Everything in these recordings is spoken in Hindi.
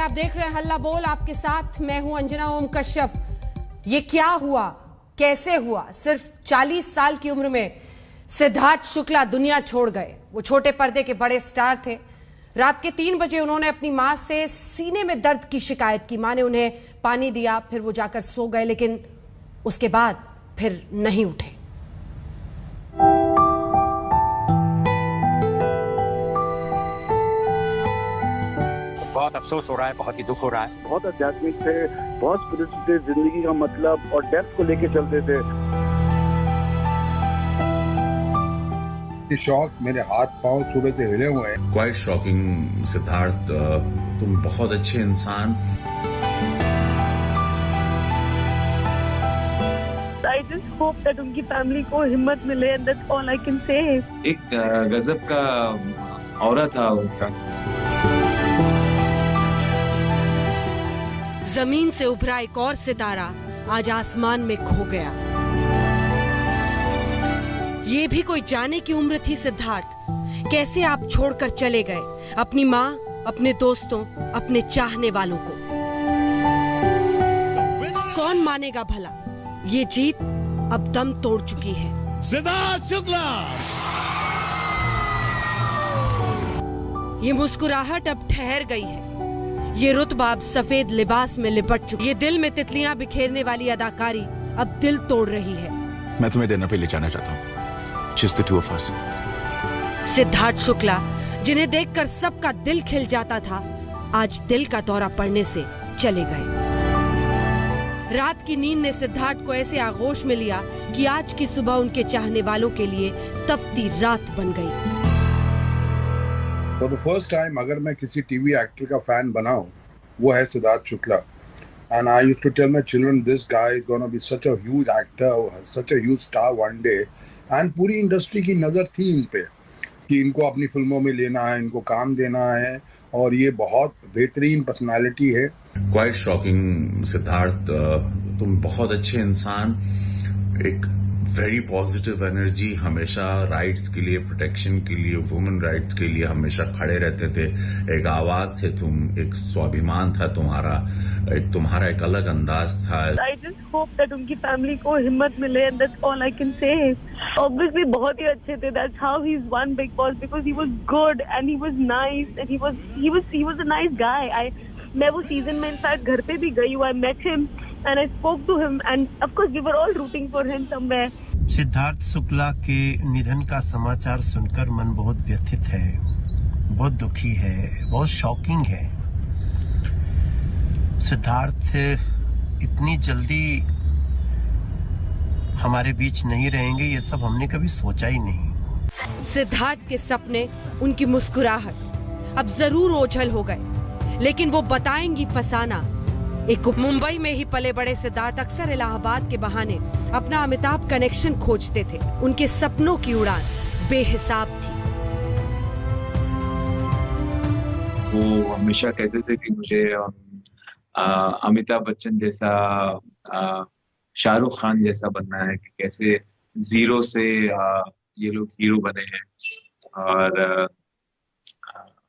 आप देख रहे हैं हल्ला बोल, आपके साथ मैं हूं अंजना ओम कश्यप। ये क्या हुआ, कैसे हुआ? सिर्फ 40 साल की उम्र में सिद्धार्थ शुक्ला दुनिया छोड़ गए। वो छोटे पर्दे के बड़े स्टार थे। रात के 3 बजे उन्होंने अपनी मां से सीने में दर्द की शिकायत की। मां ने उन्हें पानी दिया, फिर वो जाकर सो गए, लेकिन उसके बाद फिर नहीं उठे। बहुत अफसोस हो रहा है, बहुत ही दुख हो रहा है। बहुत आध्यात्मिक थे, बहुत स्पिरिचुअल थे, जिंदगी का मतलब और डेप्थ को लेके चलते थे। शौक, मेरे हाथ पांव सुबह से हिले हुए हैं। क्वाइट शॉकिंग सिद्धार्थ, तुम बहुत अच्छे इंसान। I just hope that उनकी फैमिली को हिम्मत मिले, and that's all I can say. एक गजब का औरा था उनका। जमीन से उभरा एक और सितारा आज आसमान में खो गया। ये भी कोई जाने की उम्र थी सिद्धार्थ? कैसे आप छोड़कर चले गए अपनी माँ, अपने दोस्तों, अपने चाहने वालों को? कौन मानेगा भला? ये जीत अब दम तोड़ चुकी है। सिद्धार्थ शुक्ला, ये मुस्कुराहट अब ठहर गई है। ये रुतबा अब सफेद लिबास में लिपट चुकी। ये दिल में तितलियां बिखेरने वाली अदाकारी अब दिल तोड़ रही है। मैं तुम्हें डिनर पे ले जाना चाहता हूँ। Just the two of us. Siddharth Shukla, जिन्हें देखकर सबका दिल खिल जाता था, आज दिल का दौरा पड़ने से चले गए। रात की नींद ने सिद्धार्थ को ऐसे आगोश में लिया कि आज की सुबह उनके चाहने वालों के लिए तपती रात बन गई। फॉर द फर्स्ट टाइम अगर मैं किसी टीवी एक्टर का फैन बना हूं, वो है Siddharth Shukla. And I used to tell my children, this guy is gonna be such a huge actor, such a huge star one day. And पूरी इंडस्ट्री की नजर थी इन पे कि इनको अपनी फिल्मों में लेना है, इनको काम देना है, और ये बहुत बेहतरीन पर्सनालिटी है। क्वाइट शॉकिंग सिद्धार्थ, तुम बहुत अच्छे इंसान, एक वेरी पॉजिटिव एनर्जी, हमेशा राइट्स के लिए, प्रोटेक्शन के लिए, वुमेन राइट्स के लिए हमेशा खड़े रहते थे। एक आवाज थे तुम, एक स्वाभिमान था तुम्हारा, तुम्हारा एक अलग अंदाज था। I just hope that उनकी फैमिली को हिम्मत मिले, and that's all I can say. Obviously बहुत ही अच्छे थे. That's how he's won Big Boss, because he was good and he was nice and he was a nice guy. मैं वो सीजन में इनफैक्ट घर पे भी गई हूँ. I met him and I spoke to him and of course we were all rooting for him somewhere. Siddharth Shukla के निधन का समाचार सुनकर मन बहुत व्यथित है, बहुत दुखी है, बहुत शॉकिंग है। सिद्धार्थ इतनी जल्दी हमारे बीच नहीं रहेंगे, ये सब हमने कभी सोचा ही नहीं। सिद्धार्थ के सपने, उनकी मुस्कुराहट अब जरूर ओझल हो गए, लेकिन वो बताएंगी फसाना। एक मुंबई में ही पले बड़े सिद्धार्थ अक्सर इलाहाबाद के बहाने अपना अमिताभ कनेक्शन खोजते थे। उनके सपनों की उड़ान बेहिसाब थी। वो हमेशा कहते थे कि मुझे अमिताभ बच्चन जैसा, शाहरुख खान जैसा बनना है, कि कैसे जीरो से ये लोग हीरो बने हैं। और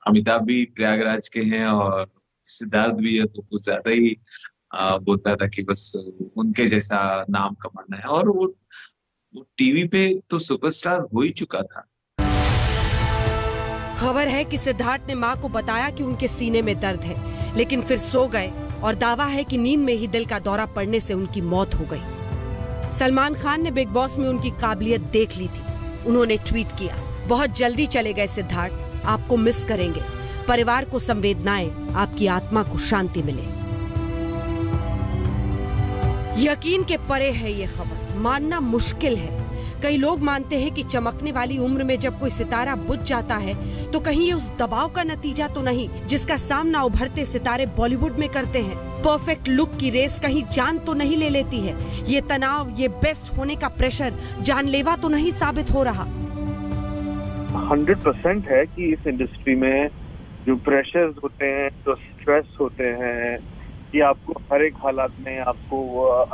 अमिताभ भी प्रयागराज के हैं और सिद्धार्थ भी है, तो कुछ ज्यादा ही बोलता था कि बस उनके जैसा नाम कमाना है। और वो टीवी पे तो सुपरस्टार हो ही चुका था। खबर है कि सिद्धार्थ ने मां को बताया कि उनके सीने में दर्द है, लेकिन फिर सो गए और दावा है कि नींद में ही दिल का दौरा पड़ने से उनकी मौत हो गई। सलमान खान ने बिग बॉस में उनकी काबिलियत देख ली थी। उन्होंने ट्वीट किया, बहुत जल्दी चले गए सिद्धार्थ, आपको मिस करेंगे। परिवार को संवेदनाएं, आपकी आत्मा को शांति मिले। यकीन के परे है ये खबर, मानना मुश्किल है। कई लोग मानते हैं कि चमकने वाली उम्र में जब कोई सितारा बुझ जाता है तो कहीं ये उस दबाव का नतीजा तो नहीं जिसका सामना उभरते सितारे बॉलीवुड में करते हैं। परफेक्ट लुक की रेस कहीं जान तो नहीं ले लेती है? ये तनाव, ये बेस्ट होने का प्रेशर जानलेवा तो नहीं साबित हो रहा? 100% है कि इस इंडस्ट्री में जो प्रेशर्स होते हैं, जो स्ट्रेस होते हैं, कि आपको हर एक हालात में आपको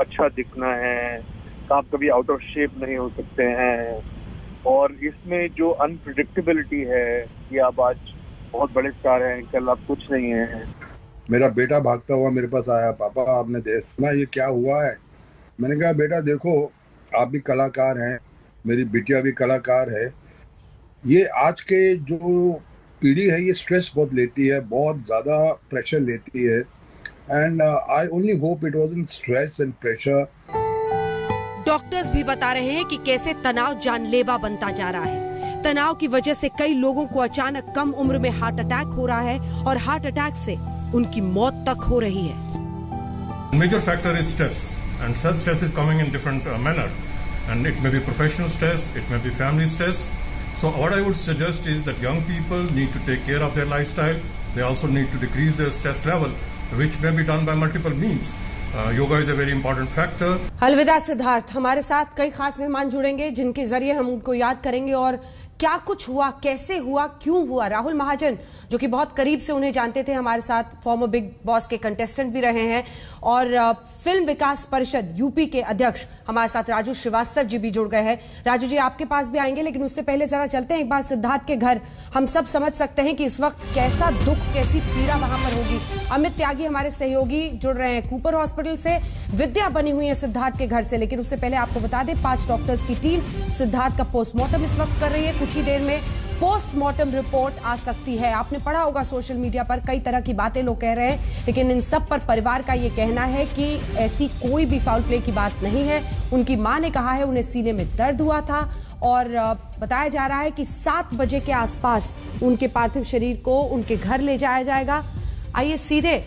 अच्छा दिखना है, आप कभी आउट ऑफ शेप नहीं हो सकते हैं। और इसमें जो अनप्रिडिक्टेबिलिटी है कि आप आज बहुत बड़े स्टार हैं, कल आप कुछ नहीं हैं। मेरा बेटा भागता हुआ मेरे पास आया, पापा आपने सुना ये क्या हुआ है? मैंने कहा बेटा देखो, आप भी कलाकार हैं, मेरी बिटिया भी कलाकार है। ये आज के जो पीढ़ी है ये स्ट्रेस बहुत लेती है, बहुत ज़्यादा प्रेशर लेती है, and I only hope it wasn't stress and pressure. Doctors भी बता रहे हैं कि कैसे तनाव जानलेवा बनता जा रहा है। तनाव की वजह से कई लोगों को अचानक कम उम्र में हार्ट अटैक हो रहा है और हार्ट अटैक से उनकी मौत तक हो रही है। Major factor is stress, and such stress is coming in different manner, and it may be professional stress, it may be family stress. So what I would suggest is that young people need to take care of their lifestyle. They also need to decrease their stress level, which may be done by multiple means. Yoga is a very important factor. अलविदा सिद्धार्थ। हमारे साथ कई खास मेहमान जुड़ेंगे जिनके जरिए हम उनको याद करेंगे और क्या कुछ हुआ, कैसे हुआ, क्यों हुआ। राहुल महाजन जो कि बहुत करीब से उन्हें जानते थे, हमारे साथ फॉर्मर बिग बॉस के कंटेस्टेंट भी रहे हैं, और फिल्म विकास परिषद यूपी के अध्यक्ष हमारे साथ राजू श्रीवास्तव जी भी जुड़ गए हैं। राजू जी आपके पास भी आएंगे, लेकिन उससे पहले जरा चलते हैं एक बार सिद्धार्थ के घर। हम सब समझ सकते हैं कि इस वक्त कैसा दुख, कैसी पीड़ा वहां पर होगी। अमित त्यागी हमारे सहयोगी जुड़ रहे हैं कूपर हॉस्पिटल से, विद्या बनी हुई है सिद्धार्थ के घर से। लेकिन उससे पहले आपको बता दें 5 डॉक्टर्स की टीम सिद्धार्थ का पोस्टमार्टम इस वक्त कर रही है। कुछ ही देर में पोस्टमार्टम रिपोर्ट आ सकती है। आपने पढ़ा होगा सोशल मीडिया पर कई तरह की बातें लोग कह रहे हैं, लेकिन इन सब पर परिवार का ये कहना है कि ऐसी कोई भी फाउल प्ले की बात नहीं है। उनकी मां ने कहा है उन्हें सीने में दर्द हुआ था और बताया जा रहा है कि 7 बजे के आसपास उनके पार्थिव शरीर को उनके घर ले जाया जाएगा। आइए सीधे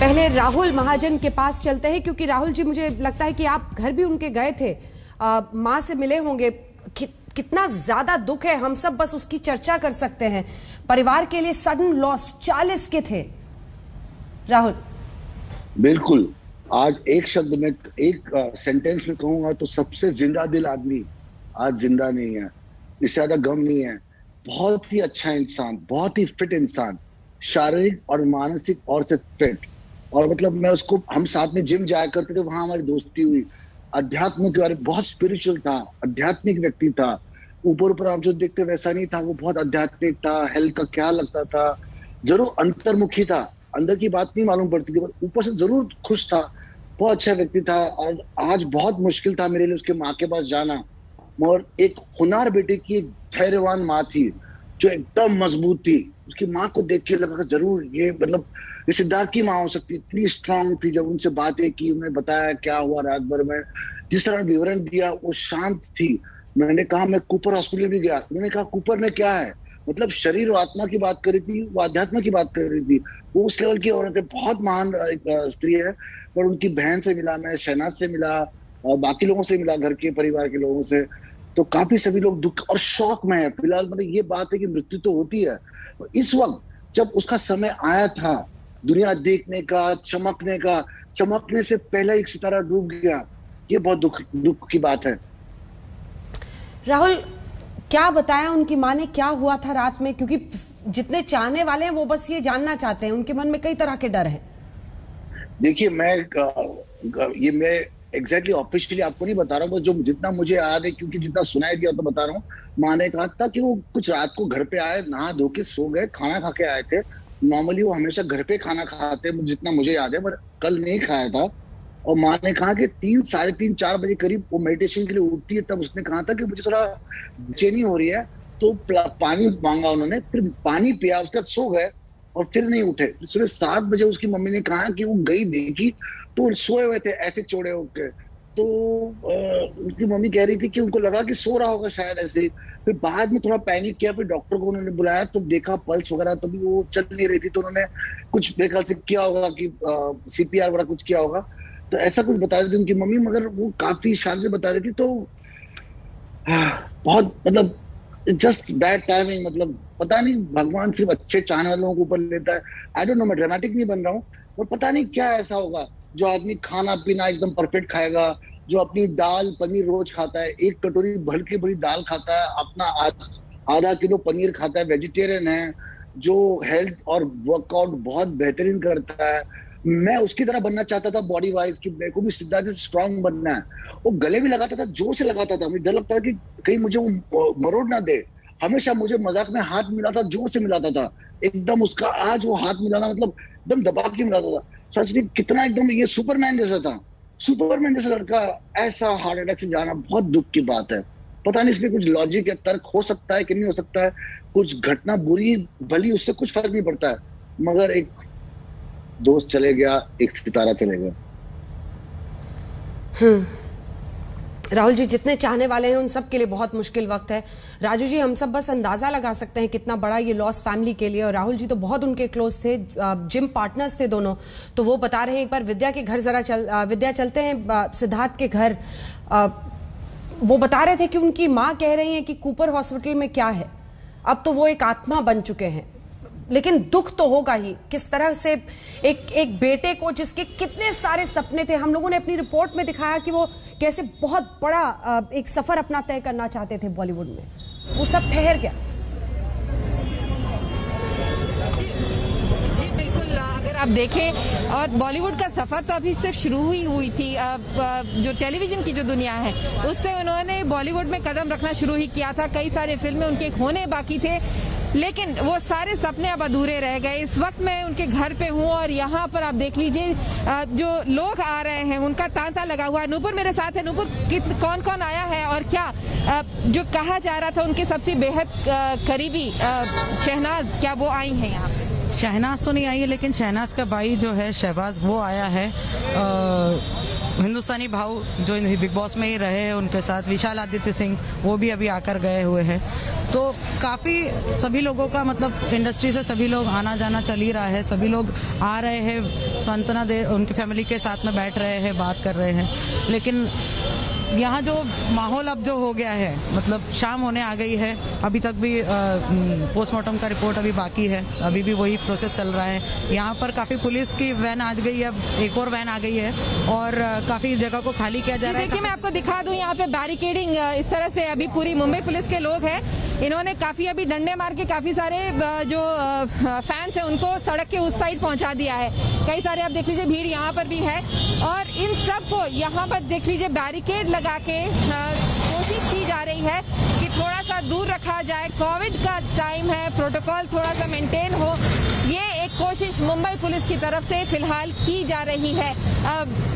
पहले राहुल महाजन के पास चलते हैं, क्योंकि राहुल जी मुझे लगता है कि आप घर भी उनके गए थे, मां से मिले होंगे। कितना ज्यादा दुख है, हम सब बस उसकी चर्चा कर सकते हैं। परिवार के लिए सडन लॉस 40 के थे। राहुल। बिल्कुल, आज एक शब्द में, एक सेंटेंस में कहूंगा तो सबसे जिंदा दिल आदमी आज जिंदा नहीं है। इससे ज्यादा गम नहीं है। बहुत ही अच्छा इंसान, बहुत ही फिट इंसान, शारीरिक और मानसिक और से फिट। और मतलब मैं उसको, हम साथ में जिम जाया करते थे, वहां हमारी दोस्ती हुई। अध्यात्म के बारे में बहुत स्पिरिचुअल था, आध्यात्मिक व्यक्ति था। ऊपर आप जो देखते वैसा नहीं था, वो बहुत आध्यात्मिक था, हेल्थ का ख्याल रखता था, जरूर अंतर्मुखी था, अंदर की बात नहीं मालूम पड़ती थी, पर ऊपर से जरूर खुश था। बहुत अच्छा व्यक्ति था। और आज बहुत मुश्किल था मेरे लिए उसके माँ के पास जाना। और एक हुनार बेटे की एक धैर्यवान माँ थी जो एकदम मजबूत थी। उसकी माँ को देख के लगा जरूर ये, मतलब ये सिद्धार्थ की माँ हो सकती, इतनी स्ट्रांग थी। जब उनसे बातें की, उन्हें बताया क्या हुआ रात भर में, जिस तरह विवरण दिया, वो शांत थी। मैंने कहा, मैं कूपर हॉस्पिटल भी गया, उन्होंने कहा कूपर में क्या है, मतलब शरीर और आत्मा की बात कर रही थी, वो अध्यात्म की बात कर रही थी। वो उस लेवल की औरत है, बहुत महान स्त्री है। पर उनकी बहन से मिला मैं, शहनाज से मिला और बाकी लोगों से मिला, घर के परिवार के लोगों से, तो काफी सभी लोग दुख और शौक में है फिलहाल। मतलब ये बात है कि मृत्यु तो होती है, इस वक्त जब उसका समय आया था दुनिया देखने का, चमकने का, चमकने से पहले एक सितारा डूब गया। ये बहुत दुख की बात है। राहुल, क्या बताया उनकी माँ ने, क्या हुआ था रात में? क्योंकि जितने चाहने वाले हैं वो बस ये जानना चाहते हैं, उनके मन में कई तरह के डर हैं। देखिए, मैं एग्जैक्टली ऑफिशियली आपको नहीं बता रहा हूँ, जो जितना मुझे याद है, क्योंकि जितना सुनाई दिया तो बता रहा हूँ। माँ ने कहा था कि वो कुछ रात को घर पे आए, नहा धो के सो गए, खाना खा के आए थे। नॉर्मली वो हमेशा घर पे खाना खाते हैं, जितना मुझे याद है, पर कल नहीं खाया था। और माँ ने कहा कि 3, साढ़े 3, 4 बजे करीब वो मेडिटेशन के लिए उठती है। तब उसने कहा था कि मुझे थोड़ा बेचैनी हो रही है, तो पानी मांगा उन्होंने, फिर पानी पिया, उसके बाद सो गए और फिर नहीं उठे। सुबह 7 बजे उसकी मम्मी ने कहा कि वो गई देखी तो सोए हुए थे ऐसे चौड़े होके। तो उनकी मम्मी कह रही थी कि उनको लगा कि सो रहा होगा शायद ऐसे ही। फिर बाद में थोड़ा पैनिक किया, फिर डॉक्टर को उन्होंने बुलाया, तो देखा पल्स वगैरह, तभी वो चल नहीं रही थी। तो उन्होंने कुछ मेरे ख्याल से किया होगा कि CPR वगैरह कुछ किया होगा, तो ऐसा कुछ बता रही थी उनकी मम्मी। मगर वो काफी शांत से बता रही थी, तो बहुत मतलब जस्ट बैड टाइमिंग। मतलब पता नहीं, भगवान सिर्फ अच्छे चाहने वालों को ऊपर लेता है। आई डोंट नो, मैं ड्रामेटिक नहीं बन रहा हूँ, और पता नहीं क्या ऐसा होगा जो आदमी खाना पीना एकदम परफेक्ट खाएगा, जो अपनी दाल पनीर रोज खाता है, 1 कटोरी भर के बड़ी दाल खाता है, अपना आधा किलो पनीर खाता है, वेजिटेरियन है, जो हेल्थ और वर्कआउट बहुत बेहतरीन करता है। मैं उसकी तरह बनना चाहता था बॉडी वाइज, कि मेरे को भी सिद्धार्थ जैसे स्ट्रांग बनना है। वो गले भी लगाता था, जोर से लगाता था, मुझे डर लगता था कि कहीं मुझे वो मरोड़ ना दे। हमेशा मुझे मजाक में हाथ मिलाता, जोर से मिलाता था, एकदम उसका आज वो हाथ मिलाना मतलब एकदम दबा के मिलाता था। शास्त्री कितना एकदम ये सुपरमैन जैसा था, सुपरमैन जैसा लड़का ऐसा हार्ट अटैक से जाना बहुत दुख की बात है। पता नहीं इसमें कुछ लॉजिक या तर्क हो सकता है कि नहीं हो सकता है, कुछ घटना बुरी भली उससे कुछ फर्क नहीं पड़ता है, मगर एक दोस्त चले गया, एक सितारा चले गया। राहुल जी, जितने चाहने वाले हैं उन सब के लिए बहुत मुश्किल वक्त है। राजू जी, हम सब बस अंदाजा लगा सकते हैं कितना बड़ा ये लॉस फैमिली के लिए। और राहुल जी तो बहुत उनके क्लोज थे, जिम पार्टनर्स थे दोनों। तो वो बता रहे हैं, एक बार विद्या के घर विद्या चलते हैं सिद्धार्थ के घर। वो बता रहे थे कि उनकी माँ कह रही है कि कूपर हॉस्पिटल में क्या है, अब तो वो एक आत्मा बन चुके हैं। लेकिन दुख तो होगा ही, किस तरह से एक बेटे को जिसके कितने सारे सपने थे। हम लोगों ने अपनी रिपोर्ट में दिखाया कि वो कैसे बहुत बड़ा एक सफर अपना तय करना चाहते थे बॉलीवुड में, वो सब ठहर गया। जी बिल्कुल, अगर आप देखें, और बॉलीवुड का सफर तो अभी सिर्फ शुरू ही हुई थी। जो टेलीविजन की जो दुनिया है उससे उन्होंने बॉलीवुड में कदम रखना शुरू ही किया था। कई सारे फिल्में उनके होने बाकी थे, लेकिन वो सारे सपने अब अधूरे रह गए। इस वक्त मैं उनके घर पे हूँ और यहाँ पर आप देख लीजिए जो लोग आ रहे हैं उनका तांता लगा हुआ है। नूपुर मेरे साथ है। नूपुर, कौन कौन आया है और क्या जो कहा जा रहा था उनके सबसे बेहद करीबी शहनाज, क्या वो आई हैं यहाँ पे? शहनाज तो नहीं आई है, लेकिन शहनाज का भाई जो है शहबाज वो आया है। हिंदुस्तानी भाव जो बिग बॉस में ही रहे हैं, उनके साथ विशाल आदित्य सिंह वो भी अभी आकर गए हुए हैं। तो काफ़ी सभी लोगों का मतलब इंडस्ट्री से सभी लोग आना जाना चल ही रहा है। सभी लोग आ रहे हैं, सांत्वना दे, उनकी फैमिली के साथ में बैठ रहे हैं, बात कर रहे हैं। लेकिन यहाँ जो माहौल अब जो हो गया है, मतलब शाम होने आ गई है, अभी तक भी पोस्टमार्टम का रिपोर्ट अभी बाकी है, अभी भी वही प्रोसेस चल रहा है। यहाँ पर काफ़ी पुलिस की वैन आ गई है, अब एक और वैन आ गई है और काफ़ी जगह को खाली किया जा रहा है। देखिए, मैं आपको दिखा दूं, यहाँ पे बैरिकेडिंग इस तरह से अभी पूरी मुंबई पुलिस के लोग हैं, इन्होंने काफी अभी डंडे मार के काफी सारे जो फैंस हैं उनको सड़क के उस साइड पहुंचा दिया है। कई सारे आप देख लीजिए भीड़ यहाँ पर भी है और इन सब को यहाँ पर देख लीजिए बैरिकेड लगा के कोशिश की जा रही है कि थोड़ा सा दूर रखा जाए। कोविड का टाइम है, प्रोटोकॉल थोड़ा सा मेंटेन हो, ये एक कोशिश मुंबई पुलिस की तरफ से फिलहाल की जा रही है।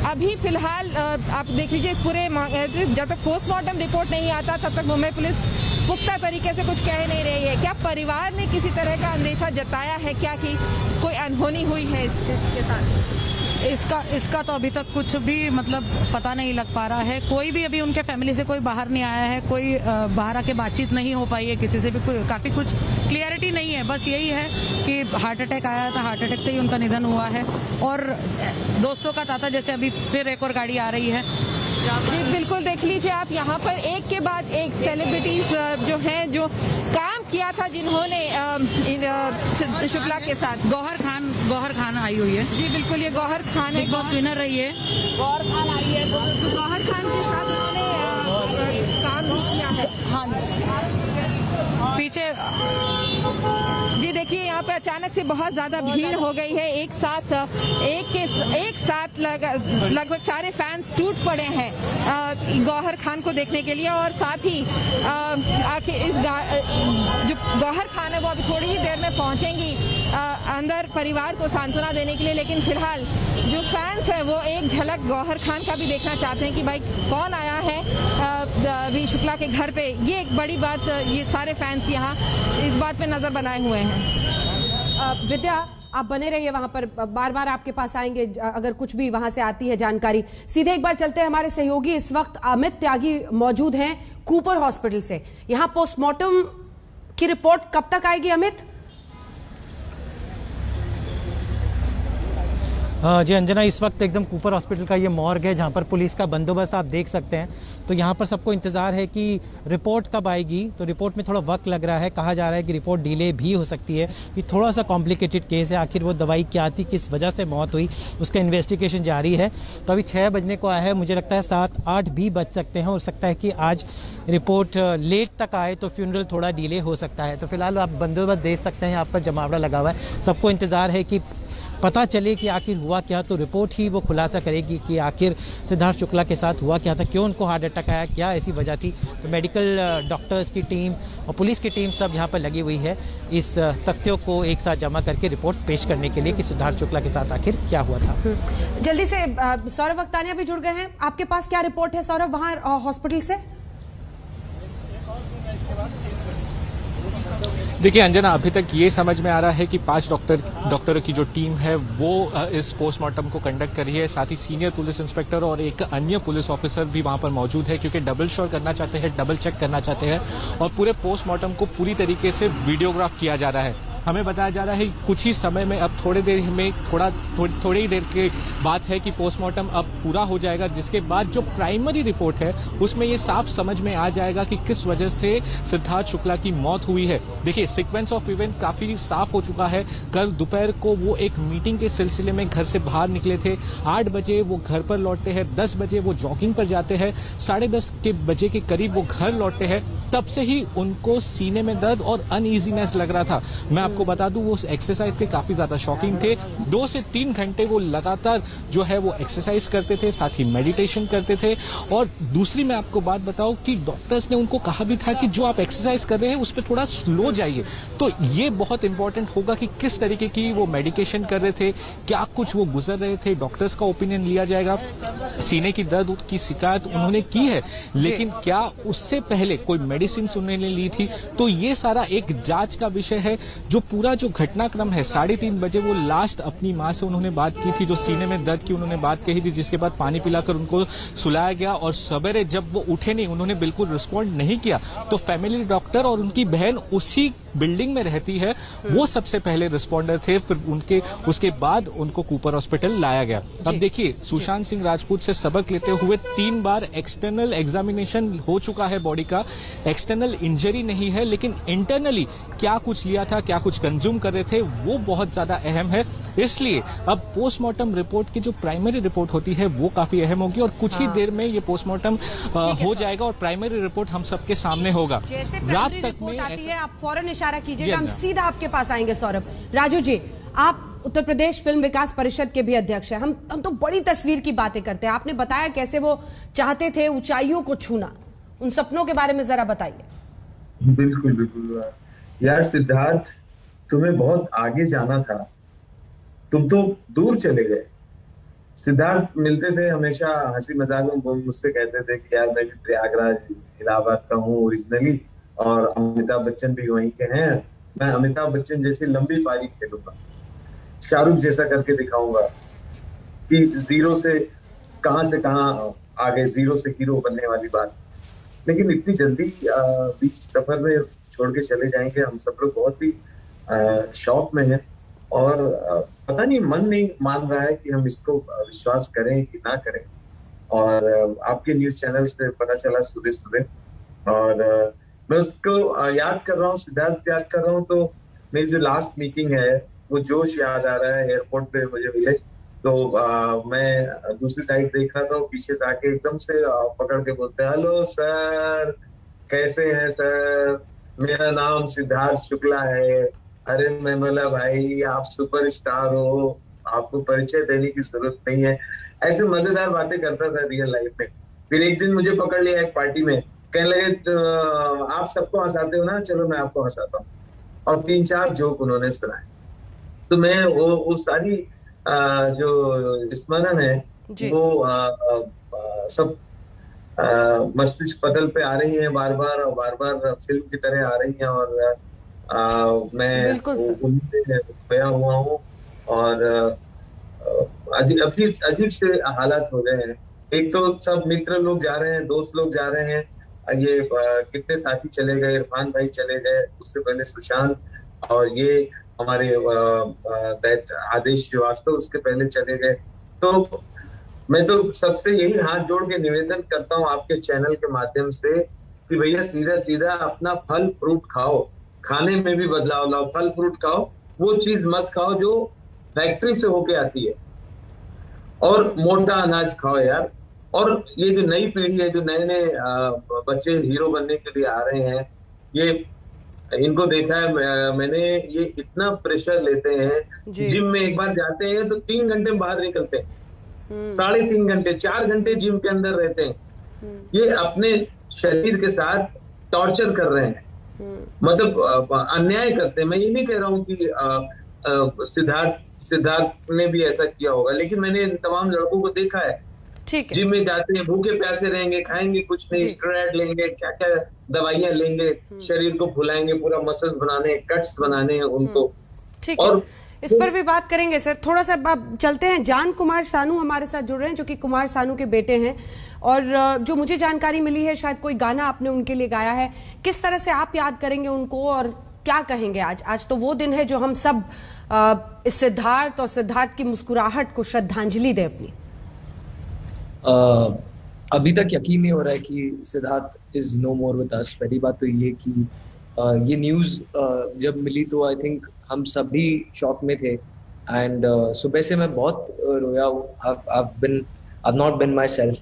अभी फिलहाल आप देख लीजिए इस पूरे जब तक पोस्टमार्टम रिपोर्ट नहीं आता तब तक मुंबई पुलिस पुख्ता तरीके से कुछ कह नहीं रही है। क्या परिवार ने किसी तरह का अंदेशा जताया है क्या कि कोई अनहोनी हुई है इसके साथ? इसका तो अभी तक कुछ भी मतलब पता नहीं लग पा रहा है। कोई भी अभी उनके फैमिली से कोई बाहर नहीं आया है, कोई बाहर आके बातचीत नहीं हो पाई है किसी से भी, काफ़ी कुछ क्लियरिटी नहीं है। बस यही है कि हार्ट अटैक आया था, हार्ट अटैक से ही उनका निधन हुआ है और दोस्तों का तांता जैसे अभी फिर एक और गाड़ी आ रही है। जी बिल्कुल, देख लीजिए आप यहाँ पर एक के बाद एक सेलिब्रिटीज जो हैं जो काम किया था जिन्होंने शुक्ला के साथ। गौहर खान आई हुई है। जी बिल्कुल, ये गौहर खान है, बिग बॉस विनर रही है। गौहर खान आई है, तो गौहर खान के साथ उन्होंने काम किया है। हाँ, पीछे जी देखिए यहाँ पे अचानक से बहुत ज्यादा भीड़ हो गई है। एक साथ लगभग सारे फैंस टूट पड़े हैं गौहर खान को देखने के लिए और साथ ही आखिर जो गौहर खान है वो अभी थोड़ी ही देर में पहुंचेंगी अंदर परिवार को सांत्वना देने के लिए। लेकिन फिलहाल जो फैंस है वो एक झलक गौहर खान का भी देखना चाहते हैं कि भाई कौन आया है अभी शुक्ला के घर पे। ये एक बड़ी बात, ये सारे फैंस यहाँ इस बात पे नजर बनाए हुए हैं। विद्या, आप बने रहिए वहां पर, बार बार आपके पास आएंगे अगर कुछ भी वहां से आती है जानकारी। सीधे एक बार चलते हैं, हमारे सहयोगी इस वक्त अमित त्यागी मौजूद हैं कूपर हॉस्पिटल से। यहां पोस्टमार्टम की रिपोर्ट कब तक आएगी अमित? जी अंजना, इस वक्त एकदम कूपर हॉस्पिटल का ये मॉर्ग है जहाँ पर पुलिस का बंदोबस्त आप देख सकते हैं। तो यहाँ पर सबको इंतज़ार है कि रिपोर्ट कब आएगी। तो रिपोर्ट में थोड़ा वक्त लग रहा है, कहा जा रहा है कि रिपोर्ट डिले भी हो सकती है। कि थोड़ा सा कॉम्प्लिकेटेड केस है, आखिर वो दवाई क्या थी, किस वजह से मौत हुई, उसका इन्वेस्टिगेशन जारी है। तो अभी 6 बजने को आया है, मुझे लगता है 7-8 भी बज सकते हैं। हो सकता है कि आज रिपोर्ट लेट तक आए तो फ्यूनरल थोड़ा डिले हो सकता है। तो फिलहाल आप बंदोबस्त देख सकते हैं, यहाँ पर जमावड़ा लगा हुआ है, सबको इंतज़ार है कि पता चले कि आखिर हुआ क्या, तो रिपोर्ट ही वो खुलासा करेगी कि आखिर सिद्धार्थ शुक्ला के साथ हुआ क्या था, क्यों उनको हार्ट अटैक आया, क्या ऐसी वजह थी। तो मेडिकल डॉक्टर्स की टीम और पुलिस की टीम सब यहाँ पर लगी हुई है इस तथ्यों को एक साथ जमा करके रिपोर्ट पेश करने के लिए कि सिद्धार्थ शुक्ला के साथ आखिर क्या हुआ था। जल्दी से सौरभ अख्तानिया भी जुड़ गए हैं, आपके पास क्या रिपोर्ट है सौरभ वहां हॉस्पिटल से? देखिए अंजना, अभी तक ये समझ में आ रहा है कि 5 डॉक्टरों की जो टीम है वो इस पोस्टमार्टम को कंडक्ट कर रही है। साथ ही सीनियर पुलिस इंस्पेक्टर और एक अन्य पुलिस ऑफिसर भी वहां पर मौजूद है, क्योंकि डबल श्योर करना चाहते हैं, डबल चेक करना चाहते हैं और पूरे पोस्टमार्टम को पूरी तरीके से वीडियोग्राफ किया जा रहा है। हमें बताया जा रहा है कुछ ही समय में, अब थोड़ी ही देर के बात है कि पोस्टमार्टम अब पूरा हो जाएगा, जिसके बाद जो प्राइमरी रिपोर्ट है उसमें ये साफ समझ में आ जाएगा कि किस वजह से सिद्धार्थ शुक्ला की मौत हुई है। देखिए सीक्वेंस ऑफ इवेंट काफी साफ हो चुका है। कल दोपहर को वो एक मीटिंग के सिलसिले में घर से बाहर निकले थे, 8 बजे वो घर पर लौटते हैं, 10 बजे वो जॉगिंग पर जाते हैं, 10:30 बजे के करीब वो घर लौटते हैं। तब से ही उनको सीने में दर्द और अनईजीनेस लग रहा था। मैं आपको बता दूं वो एक्सरसाइज के काफी ज्यादा शौकीन थे। 2 से 3 घंटे वो लगातार जो है वो एक्सरसाइज करते थे, साथ ही मेडिटेशन करते थे। और दूसरी मैं आपको बात बताऊं कि डॉक्टर्स ने उनको कहा भी था कि जो आप एक्सरसाइज कर रहे हैं उस पर थोड़ा स्लो जाइए। तो ये बहुत इंपॉर्टेंट होगा कि किस तरीके की वो मेडिकेशन कर रहे थे, क्या कुछ वो गुजर रहे थे, डॉक्टर्स का ओपिनियन लिया जाएगा। सीने की दर्द की शिकायत उन्होंने की है, लेकिन क्या उससे पहले कोई मेडिसिन उन्होंने ली थी, तो ये सारा एक जांच का विषय है। जो पूरा जो घटनाक्रम है, 3:30 बजे वो लास्ट अपनी मां से उन्होंने बात की थी, जो सीने में दर्द की उन्होंने बात कही थी, जिसके बाद पानी पिलाकर उनको सुलाया गया और सवेरे जब वो उठे नहीं, उन्होंने बिल्कुल रिस्पॉन्ड नहीं किया, तो फैमिली डॉक्टर और उनकी बहन उसी बिल्डिंग में रहती है, वो सबसे पहले रिस्पॉन्डर थे। फिर उसके बाद उनको कूपर हॉस्पिटल लाया गया। अब देखिए सुशांत सिंह राजपूत से सबक लेते हुए 3 बार एक्सटर्नल एग्जामिनेशन हो चुका है बॉडी का। एक्सटर्नल इंजरी नहीं है, लेकिन इंटरनली क्या कुछ लिया था, क्या कुछ कंज्यूम कर रहे थे, वो बहुत ज्यादा अहम है। इसलिए अब पोस्टमार्टम रिपोर्ट की जो प्राइमरी रिपोर्ट होती है वो काफी अहम होगी और कुछ ही देर में ये पोस्टमार्टम हो जाएगा और प्राइमरी रिपोर्ट हम सबके सामने होगा। रात तक में आती है, आप फौरन इशारा कीजिएगा, हम सीधा आपके पास आएंगे। सौरभ, राजू जी, आप उत्तर प्रदेश फिल्म विकास परिषद के भी अध्यक्ष हैं। हम तो बड़ी तस्वीर की बातें करते हैं। आपने बताया कैसे वो चाहते थे ऊंचाइयों को छूना, उन सपनों के बारे में जरा बताइए। बिल्कुल बिल्कुल यार, सिद्धार्थ तुम्हें बहुत आगे जाना था, तुम तो दूर चले गए। सिद्धार्थ मिलते थे हमेशा, हंसी मजाक में मुझसे कहते थे कि यार मैं भी प्रयागराज इलाहाबाद का हूँ ओरिजिनली, और अमिताभ बच्चन भी वहीं के हैं, मैं अमिताभ बच्चन जैसी लंबी पारी खेलूंगा, शाहरुख जैसा करके दिखाऊंगा कि जीरो से कहां आ गए, जीरो से हीरो बनने वाली बात। लेकिन इतनी जल्दी बीच सफर में छोड़ के चले जाएंगे, हम सब लोग बहुत ही शौक में हैं और पता नहीं, मन नहीं मान रहा है कि हम इसको विश्वास करें कि ना करें। और आपके न्यूज चैनल से पता चला सुबह और मैं उसको याद कर रहा हूँ, सिद्धार्थ याद कर रहा हूँ, तो मेरी जो लास्ट मीटिंग है वो जोश याद आ रहा है। एयरपोर्ट पे मुझे मिले तो मैं दूसरी साइड देख रहा था, पीछे से आके एकदम से पकड़ के बोलते हैं, हेलो सर, कैसे हैं सर, मेरा नाम सिद्धार्थ शुक्ला है। अरे मैं बोला भाई आप सुपरस्टार हो, आपको परिचय देने की जरूरत नहीं है। ऐसे मजेदार बातें करता था रियल लाइफ में। फिर एक दिन मुझे पकड़ लिया एक पार्टी में, कहने लगे तो आप सबको हंसाते हो ना, चलो मैं आपको हंसाता हूँ, और 3-4 जोक उन्होंने सुनाए। तो मैं वो सारी जो स्मरण है वो सब मस्तिष्क पटल पे आ रही है बार बार फिल्म की तरह आ रही है, और मैं खोया हुआ हूँ और अजीब से हालात हो गए हैं। एक तो सब मित्र लोग जा रहे हैं, दोस्त लोग जा रहे हैं, ये कितने साथी चले गए, इरफान भाई चले गए, उससे पहले सुशांत, और ये हमारे आदेश श्रीवास्तव उसके पहले चले गए। तो मैं तो सबसे यही हाथ जोड़ के निवेदन करता हूँ आपके चैनल के माध्यम से कि भैया सीधा अपना फल फ्रूट खाओ, खाने में भी बदलाव लाओ, फल फ्रूट खाओ, वो चीज मत खाओ जो फैक्ट्री से होके आती है, और मोटा अनाज खाओ यार। और ये जो नई पीढ़ी है, जो नए बच्चे हीरो बनने के लिए आ रहे हैं, ये इनको देखा है मैंने, ये इतना प्रेशर लेते हैं। जिम में एक बार जाते हैं तो 3 घंटे में बाहर निकलते हैं, 3.5 घंटे 4 घंटे जिम के अंदर रहते हैं। ये अपने शरीर के साथ टॉर्चर कर रहे हैं, मतलब अन्याय करते हैं। मैं ये नहीं कह रहा हूँ कि सिद्धार्थ ने भी ऐसा किया होगा, लेकिन मैंने इन तमाम लड़कों को देखा है, ठीक है, जिम में जाते हैं, भूखे प्यासे रहेंगे, खाएंगे कुछ नहीं, स्टेरॉइड लेंगे, क्या क्या दवाइयां लेंगे, शरीर को फुलाएंगे, पूरा मसल्स बनाने, कट्स बनाने हैं उनको। ठीक है, इस पर भी बात करेंगे सर। थोड़ा सा चलते हैं, जान कुमार सानू हमारे साथ जुड़ रहे हैं, जो कि कुमार सानू के बेटे हैं, और जो मुझे जानकारी मिली है शायद कोई गाना आपने उनके लिए गाया है। किस तरह से आप याद करेंगे उनको और क्या कहेंगे? आज तो वो दिन है जो हम सब इस सिद्धार्थ और सिद्धार्थ की मुस्कुराहट को श्रद्धांजलि दे अपनी। अभी तक यकीन नहीं हो रहा है कि Siddharth is no more with us. पहली बात तो ये कि ये न्यूज़ जब मिली तो आई थिंक हम सभी शॉक में थे, एंड सुबह से मैं बहुत रोया हूँ। I've not been myself।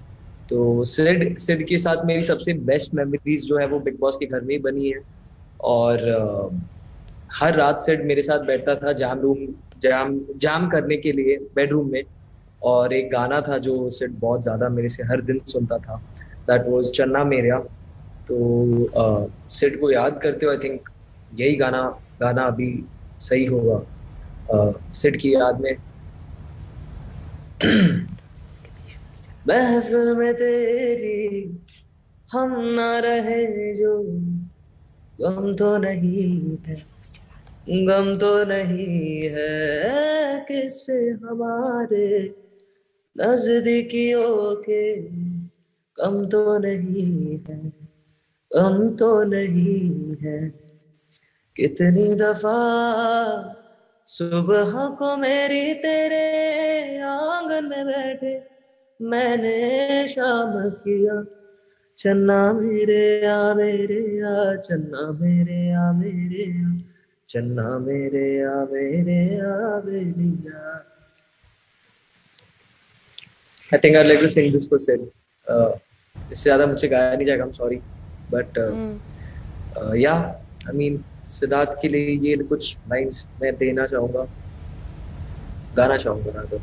तो सिड के साथ मेरी सबसे बेस्ट मेमोरीज जो है वो बिग बॉस के घर में ही बनी है, और हर रात सिड मेरे साथ बैठता था जाम करने के लिए बेडरूम में, और एक गाना था जो सिड बहुत ज़्यादा मेरे से हर दिन सुनता था, दैट वाज चन्ना मेरा। तो सिड को याद करते हुए आई थिंक यही गाना अभी सही होगा सिड की याद में। महफिल में तेरी हम ना रहे जो, गम तो नहीं है, गम तो नहीं है किससे हमारे नजदीकियों के, कम तो नहीं है, कम तो नहीं है। कितनी दफा सुबह को मेरी तेरे आंगन में बैठे मैंने शाम किया, चन्ना मेरे आ मेरे आ, चन्ना मेरे आ मेरे आ, चन्ना मेरे आ मेरे आ मेरे आ। I think I'd like to sing this for Sid। इससे ज़्यादा मुझे गाया नहीं जाएगा, I'm sorry, but yeah, I mean Siddharth के लिए ये कुछ लाइन्स मैं देना चाहूँगा, गाना चाहूँगा ना तो।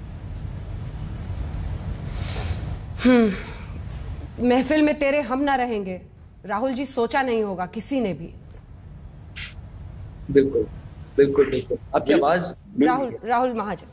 महफिल में तेरे हम ना रहेंगे, राहुल जी सोचा नहीं होगा किसी ने भी। बिल्कुल बिल्कुल बिल्कुल। आपकी आवाज राहुल महाजन।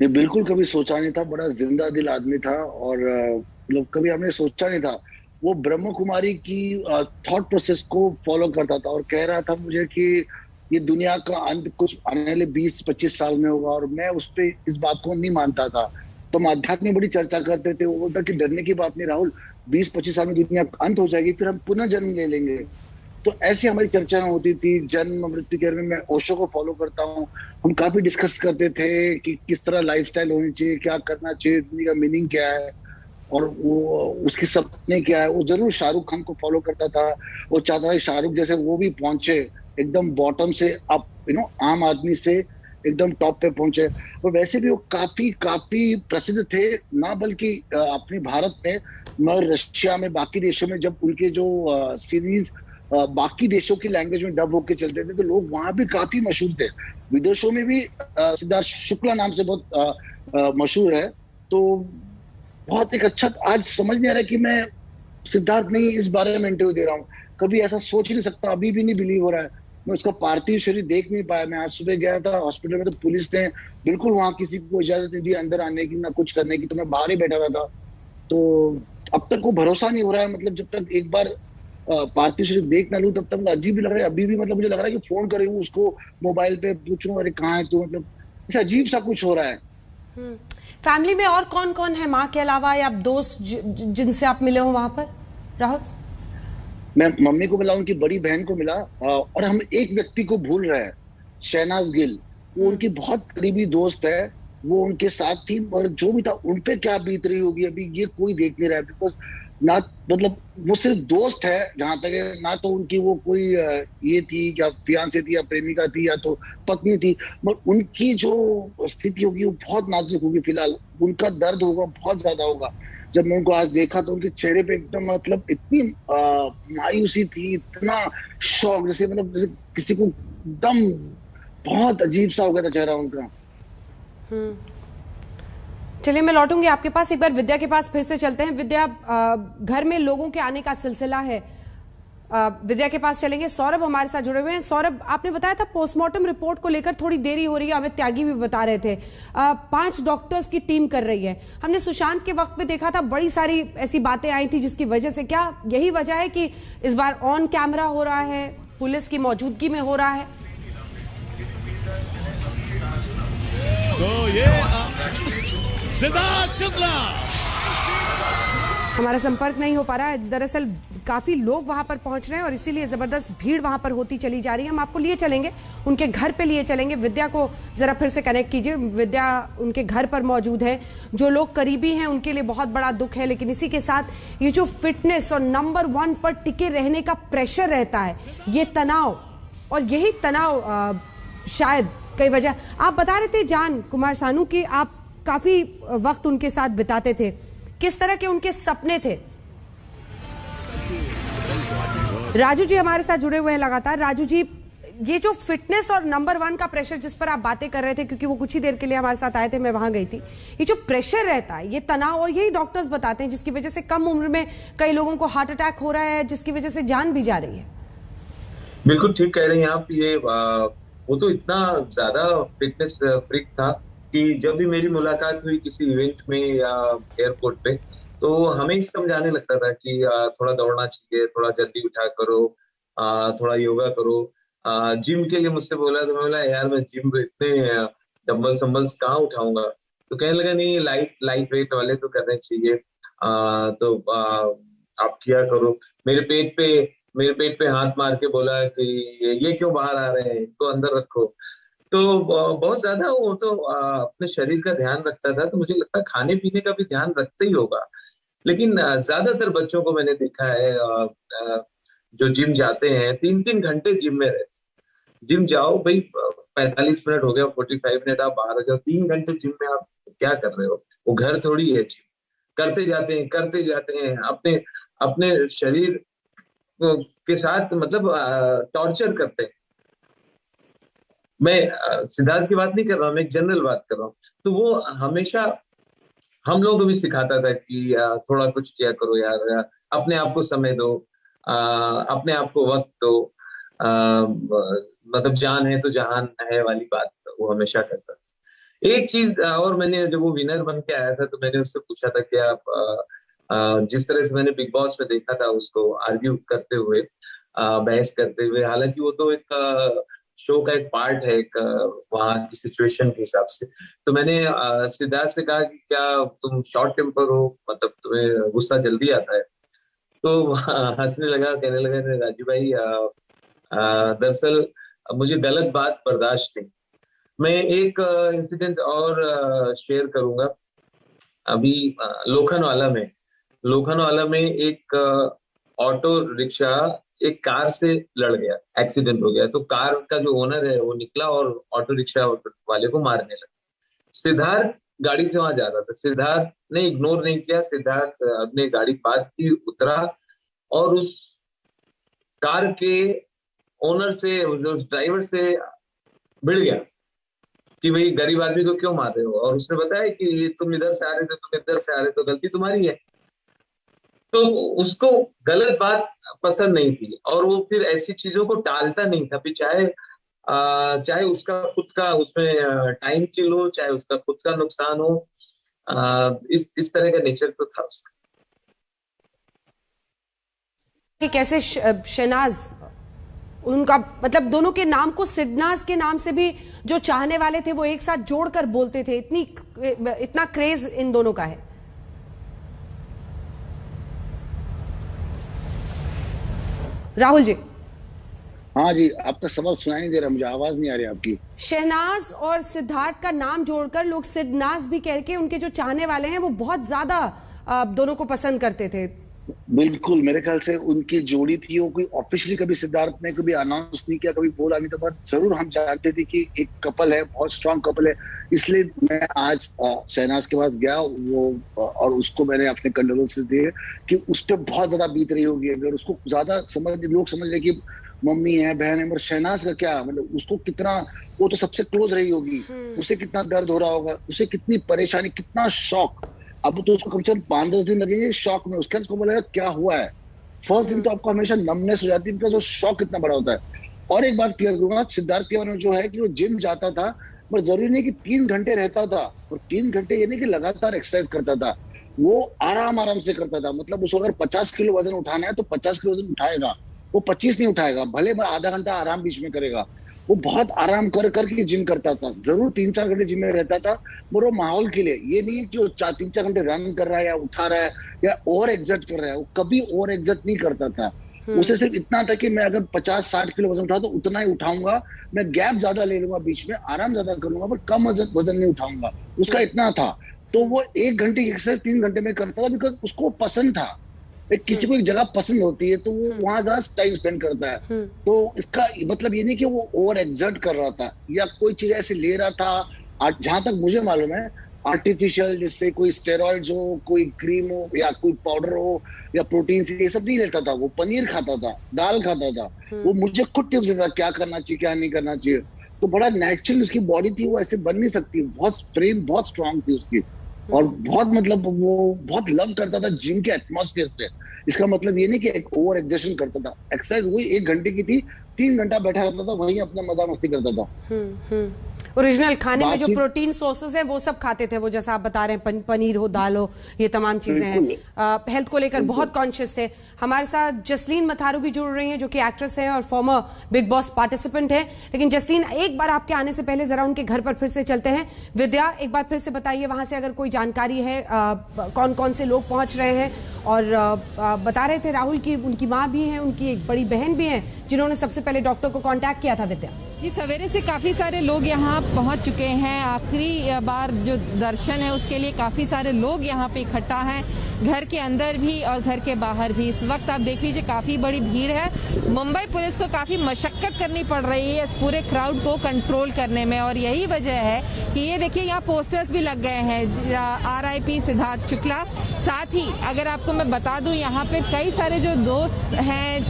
नहीं, बिल्कुल कभी सोचा नहीं था। बड़ा जिंदा दिल आदमी था, और मतलब कभी हमने सोचा नहीं था। वो ब्रह्म कुमारी की थॉट प्रोसेस को फॉलो करता था, और कह रहा था मुझे कि ये दुनिया का अंत कुछ आने वाले 20-25 साल में होगा, और मैं उस पे इस बात को नहीं मानता था। तो हम आध्यात्म में बड़ी चर्चा करते थे। वो बोलता कि डरने की बात नहीं राहुल, 20-25 साल में दुनिया का अंत हो जाएगी, फिर हम पुनः जन्म ले लेंगे। तो ऐसी हमारी चर्चाएं होती थी। जन्म मृत्यु के बारे में मैं ओशो को फॉलो करता हूँ। हम काफी डिस्कस करते थे कि किस तरह लाइफस्टाइल होनी चाहिए, क्या करना चाहिए, जिंदगी का मीनिंग क्या है, और वो उसके सपने क्या है। वो जरूर शाहरुख खान को फॉलो करता था। वो चाहता था शाहरुख जैसे वो भी पहुंचे, एकदम बॉटम से अप, आम आदमी से एकदम टॉप पे पहुंचे। और वैसे भी वो काफी प्रसिद्ध थे, ना बल्कि अपने भारत में मगर रशिया में, बाकी देशों में जब उनके जो सीरीज बाकी देशों की लैंग्वेज में डब होके चलते थे तो लोग वहां भी काफी मशहूर थे। विदेशों में भी सिद्धार्थ शुक्ला नाम से बहुत मशहूर है। तो बहुत एक अच्छा, आज समझ नहीं आ रहा कि मैं सिद्धार्थ नहीं इस बारे में इंटरव्यू दे रहा हूँ। कभी ऐसा सोच नहीं सकता, अभी भी नहीं बिलीव हो रहा है। मैं उसका पार्थिव शरीर देख नहीं पाया। मैं आज सुबह गया था हॉस्पिटल में, तो पुलिस ने बिल्कुल वहां किसी को इजाजत नहीं दी अंदर आने की, ना कुछ करने की। तो मैं बाहर ही बैठा हुआ था। तो अब तक वो भरोसा नहीं हो रहा है। मतलब जब तक एक बार पार्थिव शरीर देख ना लूं तब तक अजीब भी लग रहा है। अभी भी मतलब मुझे लग रहा है कि फोन करूं उसको मोबाइल पे, पूछूं अरे कहाँ है तू, मतलब अजीब सा कुछ हो रहा है। फैमिली में और कौन कौन है माँ के अलावा, या दोस्त जिनसे आप मिले हो वहां पर राहुल? मैं मम्मी को मिला, उनकी बड़ी बहन को मिला, और हम एक व्यक्ति को भूल रहे हैं, शहनाज गिल। वो उनकी बहुत करीबी दोस्त है, वो उनके साथ थी। और जो भी था उन पे क्या बीत रही होगी अभी ये कोई देख नहीं रहा है। बिकॉज ना, मतलब वो सिर्फ दोस्त है जहां तक है, ना तो उनकी वो कोई ये थी क्या फियांसे थी या प्रेमिका थी या तो पत्नी थी। मगर उनकी जो स्थिति होगी वो बहुत नाजुक होगी। फिलहाल उनका दर्द होगा बहुत ज्यादा होगा। जब मैं उनको आज देखा तो उनके चेहरे पे एकदम मतलब इतनी मायूसी थी, इतना शौक, जैसे मतलब जैसे किसी को एकदम बहुत अजीब सा हो गया था चेहरा उनका। चलिए मैं लौटूंगी आपके पास, एक बार विद्या के पास फिर से चलते हैं। विद्या, घर में लोगों के आने का सिलसिला है, विद्या के पास चलेंगे। सौरभ हमारे साथ जुड़े हुए हैं। सौरभ, आपने बताया था पोस्टमार्टम रिपोर्ट को लेकर थोड़ी देरी हो रही है, अमित त्यागी भी बता रहे थे 5 डॉक्टर्स की टीम कर रही है। हमने सुशांत के वक्त पे देखा था बड़ी सारी ऐसी बातें आई थी जिसकी वजह से, क्या यही वजह है कि इस बार ऑन कैमरा हो रहा है, पुलिस की मौजूदगी में हो रहा है? तो ये सिद्धार्थ शुक्ला, हमारा संपर्क नहीं हो पा रहा है। दरअसल काफी लोग वहां पर पहुंच रहे हैं और इसीलिए जबरदस्त भीड़ वहां पर होती चली जा रही है। हम आपको लिए चलेंगे, उनके घर पे लिए चलेंगे। विद्या को जरा फिर से कनेक्ट कीजिए। विद्या उनके घर पर मौजूद है। जो लोग करीबी हैं उनके लिए बहुत बड़ा दुख है, लेकिन इसी के साथ ये जो फिटनेस और नंबर 1 पर टिके रहने का प्रेशर रहता है, ये तनाव, और यही तनाव शायद कई वजह। आप बता रहे थे जान कुमार सानू की आप काफी वक्त उनके साथ बिताते थे, किस तरह के उनके सपने थे? राजू जी हमारे साथ जुड़े हुए हैं लगातार। राजू जी, ये जो फिटनेस और नंबर 1 का प्रेशर जिस पर आप बातें कर रहे थे, क्योंकि वो कुछ ही देर के लिए हमारे साथ आए थे, मैं वहां गई थी, ये जो प्रेशर रहता है, ये तनाव, और यही डॉक्टर्स बताते हैं जिसकी वजह से कम उम्र में कई लोगों को हार्ट अटैक हो रहा है, जिसकी वजह से जान भी जा रही है। बिल्कुल ठीक कह रही हैं आप। ये वो तो इतना ज्यादा फिटनेस फ्रीक था कि जब भी मेरी मुलाकात हुई किसी इवेंट में या एयरपोर्ट पे, तो हमें ही समझाने लगता था कि थोड़ा दौड़ना चाहिए, थोड़ा जल्दी उठा करो, थोड़ा योगा करो। जिम के लिए मुझसे बोला तो मैं बोला यार मैं जिम इतने डंबल संबल्स कहाँ उठाऊंगा, तो कहने लगा नहीं लाइट वेट वाले तो करने चाहिए, तो आप किया करो। मेरे पेट पे हाथ मार के बोला कि ये क्यों बाहर आ रहे हैं, इनको अंदर रखो। तो बहुत ज्यादा वो तो अपने शरीर का ध्यान रखता था। तो मुझे लगता है खाने पीने का भी ध्यान रखते ही होगा, लेकिन ज्यादातर बच्चों को मैंने देखा है जो जिम जाते हैं 3-3 घंटे जिम में रहते। जिम जाओ भाई, 45 मिनट हो गया, 45 मिनट आप बाहर आ जाओ, 3 घंटे जिम में आप क्या कर रहे हो? वो घर थोड़ी है जिम। करते जाते हैं अपने शरीर के साथ, मतलब टॉर्चर करते हैं। मैं सिद्धार्थ की बात नहीं कर रहा हूँ, मैं एक जनरल बात कर रहा हूँ। तो वो हमेशा हम लोग को भी सिखाता था कि थोड़ा कुछ किया करो यार, अपने आप को समय दो, अपने आप को वक्त दो, मतलब जान है तो जहान है वाली बात वो हमेशा करता था। एक चीज और, मैंने जब वो विनर बन के आया था तो मैंने उससे पूछा था कि आप जिस तरह से मैंने बिग बॉस में देखा था उसको आर्ग्यू करते हुए, बहस करते हुए, हालांकि वो तो एक शो का एक पार्ट है, एक वहाँ की सिचुएशन के हिसाब से। तो मैंने सिद्धार्थ से कहा कि क्या तुम शॉर्ट टेम्पर हो, मतलब तुम्हें गुस्सा जल्दी आता है? तो हंसने लगा, कहने लगा राजू भाई दरअसल मुझे गलत बात बर्दाश्त नहीं। मैं एक इंसिडेंट और शेयर करूंगा। अभी लोखंडवाला में एक ऑटो रिक्शा एक कार से लड़ गया, एक्सीडेंट हो गया। तो कार का जो ओनर है वो निकला और ऑटो रिक्शा वाले को मारने लगा। सिद्धार्थ गाड़ी से वहां जा रहा था, सिद्धार्थ ने इग्नोर नहीं किया। सिद्धार्थ अपने गाड़ी पार्क की, उतरा और उस कार के ओनर से, उस ड्राइवर से भिड़ गया कि भाई गरीब आदमी को क्यों मार रहे हो। और उसने बताया कि तुम इधर से आ रहे थे, तुम इधर से आ रहे, तो गलती तुम्हारी है। तो उसको गलत बात पसंद नहीं थी और वो फिर ऐसी चीजों को टालता नहीं था। फिर चाहे उसका खुद का उसमें टाइम किल हो, चाहे उसका खुद का नुकसान हो, इस तरह का नेचर तो था उसका। कैसे शहनाज, उनका मतलब दोनों के नाम को सिडनाज के नाम से भी जो चाहने वाले थे वो एक साथ जोड़कर बोलते थे, इतना क्रेज इन दोनों का है। राहुल जी। हाँ जी, आपका सवाल सुनाई नहीं दे रहा, मुझे आवाज नहीं आ रही आपकी। शहनाज और सिद्धार्थ का नाम जोड़कर लोग सिडनाज भी कह के उनके जो चाहने वाले हैं वो बहुत ज्यादा दोनों को पसंद करते थे। बिल्कुल, मेरे ख्याल से उनकी जोड़ी थी, वो कोई ऑफिशियली कभी सिद्धार्थ ने कभी अनाउंस नहीं किया, कभी बोला नहीं, तो बात जरूर हम जानते थे कि एक कपल है, बहुत स्ट्रांग कपल है। इसलिए मैं आज शहनाज के पास गया वो और उसको मैंने अपने कंडोलेंसेस दिए कि उस पर बहुत ज्यादा बीत रही होगी। अगर उसको ज्यादा लोग समझ रहे कि मम्मी है, बहन है, मगर शहनाज का क्या, मतलब उसको कितना, वो तो सबसे क्लोज रही होगी, उसे कितना दर्द हो रहा होगा, उसे कितनी परेशानी, कितना शॉक। अब तो उसको कम से कम 5-10 दिन लगेंगे शॉक में, उसके बाद उसको बोलेगा क्या हुआ है। फर्स्ट दिन तो आपको हमेशा नमनेस हो जाती है, बिकॉज वो शॉक कितना बड़ा होता है। और एक बात क्लियर करूंगा, सिद्धार्थ के बारे में जो है कि वो जिम जाता था, पर जरूरी नहीं कि 3 घंटे रहता था, और 3 घंटे ये नहीं कि लगातार एक्सरसाइज करता था, वो आराम से करता था। मतलब उसको अगर 50 किलो वजन उठाना है तो 50 किलो वजन उठाएगा, वो 25 नहीं उठाएगा, भले आधा घंटा आराम बीच में करेगा। वो बहुत आराम कर करके जिम करता था, जरूर 3-4 घंटे जिम में रहता था, पर वो माहौल के लिए, ये नहीं है कि वो 3-4 घंटे रन कर रहा है या उठा रहा है या ओवर एग्जर्ट कर रहा है, वो कभी ओवर एग्जर्ट नहीं करता था। उसे सिर्फ इतना था कि मैं अगर 50-60 किलो वजन उठाऊं तो उतना ही उठाऊंगा, मैं गैप ज्यादा ले लूंगा, बीच में आराम ज्यादा करूंगा, पर कम वजन नहीं उठाऊंगा, उसका इतना था। तो वो 1 घंटे की एक्सरसाइज 3 घंटे में करता था, बिकॉज उसको पसंद था। किसी को एक जगह पसंद होती है तो वो वहां ज्यादा टाइम स्पेंड करता है। तो इसका मतलब ये नहीं कि वो ओवर एग्जर्ट कर रहा था या कोई चीज ऐसे ले रहा था। जहां तक मुझे मालूम है, आर्टिफिशियल, जिससे कोई स्टेरॉइड्स हो, कोई क्रीम हो या कोई पाउडर हो या प्रोटीन से, ये सब नहीं लेता था। वो पनीर खाता था, दाल खाता था, वो मुझे खुद टिप्स देता क्या करना चाहिए क्या नहीं करना चाहिए। तो बड़ा नेचुरल उसकी बॉडी थी, वो ऐसे बन नहीं सकती। बहुत फ्रेम बहुत स्ट्रांग थी उसकी, और बहुत मतलब वो बहुत लव करता था जिम के एटमॉस्फेयर से। इसका मतलब ये नहीं कि एक ओवर एक्सर्शन करता था। एक्सरसाइज वही 1 घंटे की थी, 3 घंटा बैठा रहता था, वहीं अपना मजा मस्ती करता था। ओरिजिनल खाने में जो प्रोटीन सोर्सेज हैं वो सब खाते थे वो, जैसा आप बता रहे हैं, पनीर हो, दाल हो, ये तमाम चीजें हैं। हेल्थ को लेकर बहुत कॉन्शियस थे। हमारे साथ जसलीन मथारू भी जुड़ रही हैं, जो कि एक्ट्रेस हैं और फॉर्मर बिग बॉस पार्टिसिपेंट हैं। लेकिन जसलीन, एक बार आपके आने से पहले जरा उनके घर पर फिर से चलते हैं। विद्या, एक बार फिर से बताइए वहां से अगर कोई जानकारी है, कौन कौन से लोग पहुंच रहे हैं। और बता रहे थे राहुल की उनकी माँ भी है, उनकी एक बड़ी बहन भी है, जिन्होंने सबसे पहले डॉक्टर को कांटेक्ट किया था। विद्या जी, सवेरे से काफ़ी सारे लोग यहाँ पहुँच चुके हैं। आखिरी बार जो दर्शन है उसके लिए काफ़ी सारे लोग यहाँ पे इकट्ठा हैं, घर के अंदर भी और घर के बाहर भी। इस वक्त आप देख लीजिए काफ़ी बड़ी भीड़ है। मुंबई पुलिस को काफ़ी मशक्कत करनी पड़ रही है इस पूरे क्राउड को कंट्रोल करने में, और यही वजह है कि ये देखिए यहाँ पोस्टर्स भी लग गए हैं, RIP सिद्धार्थ शुक्ला। साथ ही अगर आपको मैं बता दूं, यहाँ पे कई सारे जो दोस्त हैं